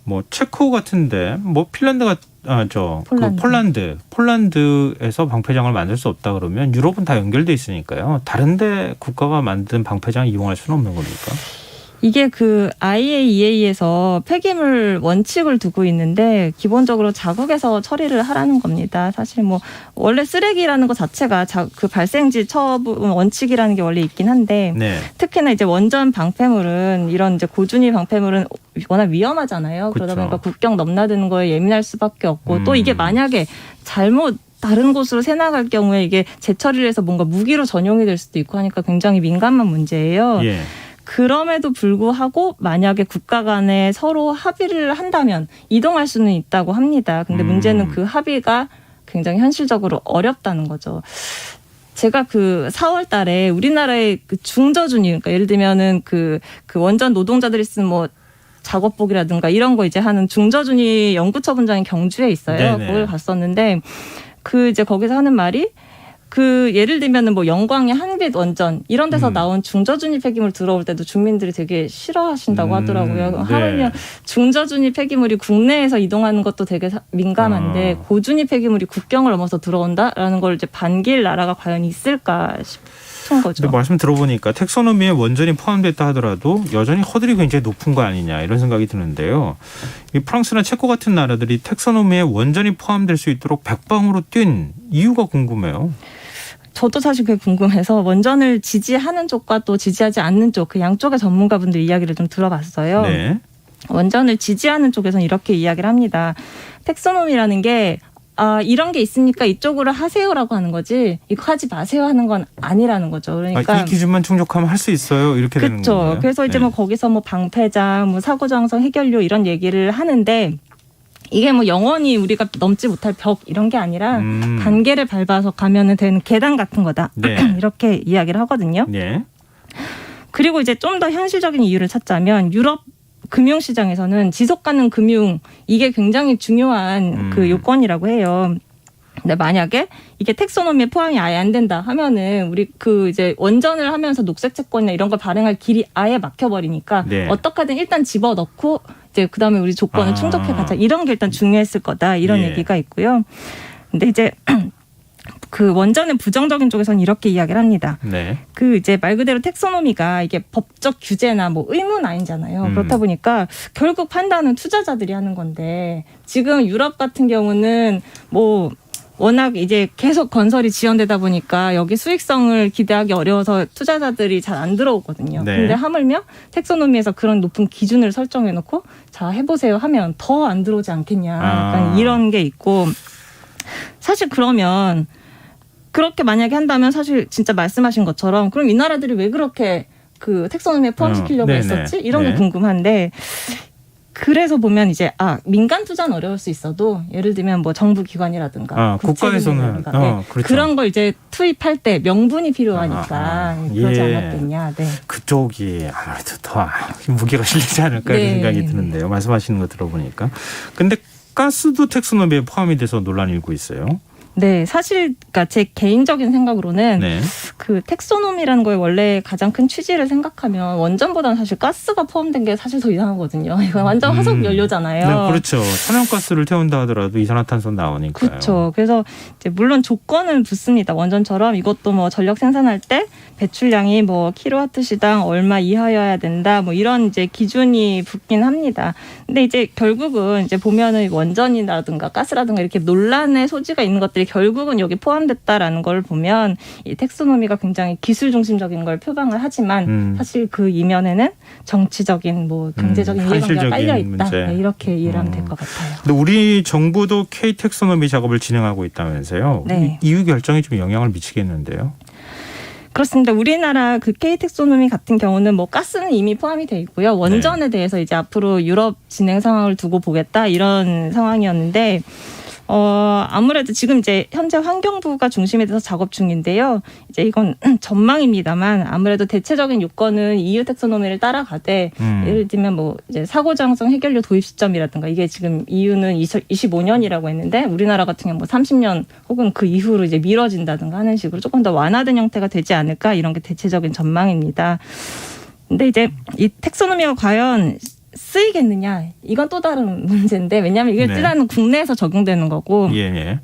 뭐 체코 같은데 뭐 핀란드가 폴란드에서 방패장을 만들 수 없다 그러면 유럽은 다 연결돼 있으니까요. 다른데 국가가 만든 방패장을 이용할 수는 없는 겁니까? 이게 그 IAEA에서 폐기물 원칙을 두고 있는데 기본적으로 자국에서 처리를 하라는 겁니다. 사실 뭐 원래 쓰레기라는 것 자체가 그 발생지 처분 원칙이라는 게 원래 있긴 한데 네. 특히나 이제 원전 방패물은 이런 이제 고준위 방패물은 워낙 위험하잖아요. 그러다 그렇죠. 보니까 국경 넘나드는 거에 예민할 수밖에 없고 또 이게 만약에 잘못 다른 곳으로 새나갈 경우에 이게 재처리를 해서 뭔가 무기로 전용이 될 수도 있고 하니까 굉장히 민감한 문제예요. 예. 그럼에도 불구하고 만약에 국가 간에 서로 합의를 한다면 이동할 수는 있다고 합니다. 근데 문제는 그 합의가 굉장히 현실적으로 어렵다는 거죠. 제가 그 4월 달에 우리나라의 그 중저준위, 그러니까 예를 들면은 그 원전 노동자들이 쓴 뭐 작업복이라든가 이런 거 이제 하는 중저준위 연구처분장이 경주에 있어요. 네네. 그걸 갔었는데 이제 거기서 하는 말이 예를 들면은 뭐 영광의 한빛 원전 이런 데서 나온 중저준위 폐기물 들어올 때도 주민들이 되게 싫어하신다고 하더라고요. 하물며 중저준위 폐기물이 국내에서 이동하는 것도 되게 민감한데 고준위 폐기물이 국경을 넘어서 들어온다라는 걸 이제 반길 나라가 과연 있을까 싶은 거죠. 근데 말씀 들어보니까 텍소노미에 원전이 포함됐다 하더라도 여전히 허들이 굉장히 높은 거 아니냐 이런 생각이 드는데요. 이 프랑스나 체코 같은 나라들이 텍소노미에 원전이 포함될 수 있도록 백방으로 뛴 이유가 궁금해요. 저도 사실 그게 궁금해서 원전을 지지하는 쪽과 또 지지하지 않는 쪽 그 양쪽의 전문가분들 이야기를 좀 들어봤어요. 네. 원전을 지지하는 쪽에서는 이렇게 이야기를 합니다. 텍소노미라는 게 이런 게 있으니까 이쪽으로 하세요라고 하는 거지 이거 하지 마세요 하는 건 아니라는 거죠. 그러니까 이 기준만 충족하면 할 수 있어요. 이렇게 되는 거예요. 그렇죠. 그래서 이제 네. 뭐 거기서 뭐 방패장, 뭐 사고정성 해결료 이런 얘기를 하는데 이게 뭐 영원히 우리가 넘지 못할 벽 이런 게 아니라 단계를 밟아서 가면은 되는 계단 같은 거다. 네. 이렇게 이야기를 하거든요. 네. 그리고 이제 좀 더 현실적인 이유를 찾자면 유럽 금융시장에서는 지속가능 금융 이게 굉장히 중요한 그 요건이라고 해요. 근데 만약에 이게 텍소노미에 포함이 아예 안 된다 하면은 우리 그 이제 원전을 하면서 녹색 채권이나 이런 걸 발행할 길이 아예 막혀버리니까 네. 어떻게든 일단 집어넣고 이제 그 다음에 우리 조건을 충족해 가자 이런 게 일단 중요했을 거다 이런 예. 얘기가 있고요. 근데 이제 그 원전의 부정적인 쪽에서는 이렇게 이야기를 합니다. 네. 그 이제 말 그대로 텍소노미가 이게 법적 규제나 뭐 의무는 아니잖아요. 그렇다 보니까 결국 판단은 투자자들이 하는 건데 지금 유럽 같은 경우는 뭐 워낙 이제 계속 건설이 지연되다 보니까 여기 수익성을 기대하기 어려워서 투자자들이 잘 안 들어오거든요. 네. 근데 하물며 텍소노미에서 그런 높은 기준을 설정해놓고 자 해보세요 하면 더 안 들어오지 않겠냐. 약간 이런 게 있고 사실 그러면 그렇게 만약에 한다면 사실 진짜 말씀하신 것처럼 그럼 이 나라들이 왜 그렇게 그 텍소노미에 포함시키려고 네네. 했었지? 이런 게 네. 궁금한데 그래서 보면 이제 민간 투자는 어려울 수 있어도 예를 들면 뭐 정부 기관이라든가 국가에서는 네. 그렇죠. 그런 걸 이제 투입할 때 명분이 필요하니까 그러지 예. 않았겠냐. 네. 그쪽이 아무래도 더 무게가 실리지 않을까 이런 네. 생각이 드는데요. 말씀하시는 거 들어보니까. 근데 가스도 텍소노미에 포함이 돼서 논란이 일고 있어요. 네, 사실 그러니까 제 개인적인 생각으로는 네. 그 텍소노미라는 거에 원래 가장 큰 취지를 생각하면 원전보다는 사실 가스가 포함된 게 사실 더 이상하거든요. 이건 완전 화석 연료잖아요. 네, 그렇죠. 천연가스를 태운다 하더라도 이산화탄소 나오니까요. 그렇죠. 그래서 이제 물론 조건은 붙습니다. 원전처럼 이것도 뭐 전력 생산할 때 배출량이 뭐 킬로와트 시당 얼마 이하여야 된다. 뭐 이런 이제 기준이 붙긴 합니다. 근데 이제 결국은 이제 보면은 원전이라든가 가스라든가 이렇게 논란의 소지가 있는 것들이 결국은 여기 포함됐다라는 걸 보면 이 텍소노미가 굉장히 기술 중심적인 걸 표방을 하지만 사실 그 이면에는 정치적인 뭐 경제적인 이해관계가 깔려 있다. 네, 이렇게 이해를 하면 될 것 같아요. 근데 우리 정부도 K 텍소노미 작업을 진행하고 있다면서요. 네. 이후 결정이 좀 영향을 미치겠는데요. 그렇습니다. 우리나라 그 K텍소노미 같은 경우는 뭐 가스는 이미 포함이 돼 있고요. 원전에 대해서 이제 앞으로 유럽 진행 상황을 두고 보겠다 이런 상황이었는데 아무래도 지금 이제 현재 환경부가 중심에 돼서 작업 중인데요. 이제 이건 전망입니다만 아무래도 대체적인 요건은 EU 텍소노미를 따라가되 예를 들면 뭐 이제 사고장성 해결료 도입 시점이라든가 이게 지금 EU는 25년이라고 했는데 우리나라 같은 경우 뭐 30년 혹은 그 이후로 이제 미뤄진다든가 하는 식으로 조금 더 완화된 형태가 되지 않을까 이런 게 대체적인 전망입니다. 근데 이제 이 텍소노미가 과연 쓰이겠느냐 이건 또 다른 문제인데 왜냐하면 이게 일단은 국내에서 적용되는 거고 예.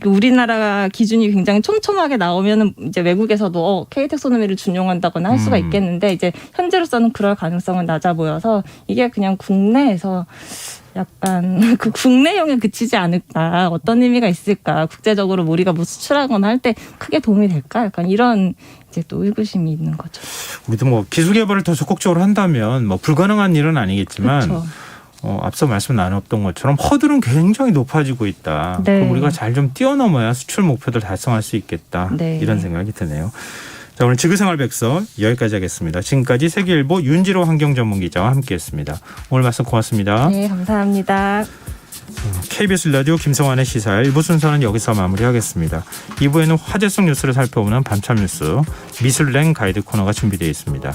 우리나라 기준이 굉장히 촘촘하게 나오면은 이제 외국에서도 K 텍소노미를 준용한다거나 할 수가 있겠는데 이제 현재로서는 그럴 가능성은 낮아 보여서 이게 그냥 국내에서 약간 그 국내용에 그치지 않을까 어떤 의미가 있을까 국제적으로 우리가 뭐 수출하거나 할 때 크게 도움이 될까 약간 이런 이제 또 의구심이 있는 거죠. 우리도 뭐 기술 개발을 더 적극적으로 한다면 뭐 불가능한 일은 아니겠지만 그렇죠. 앞서 말씀 나눴던 것처럼 허들은 굉장히 높아지고 있다. 네. 그럼 우리가 잘 좀 뛰어넘어야 수출 목표들 달성할 수 있겠다. 네. 이런 생각이 드네요. 자, 오늘 지구생활백서 여기까지 하겠습니다. 지금까지 세계일보 윤지로 환경전문기자와 함께했습니다. 오늘 말씀 고맙습니다. 네, 감사합니다. KBS 라디오 김성환의 시사 1부 순서는 여기서 마무리하겠습니다. 2부에는 화제성 뉴스를 살펴보는 밤참 뉴스 미술랭 가이드 코너가 준비되어 있습니다.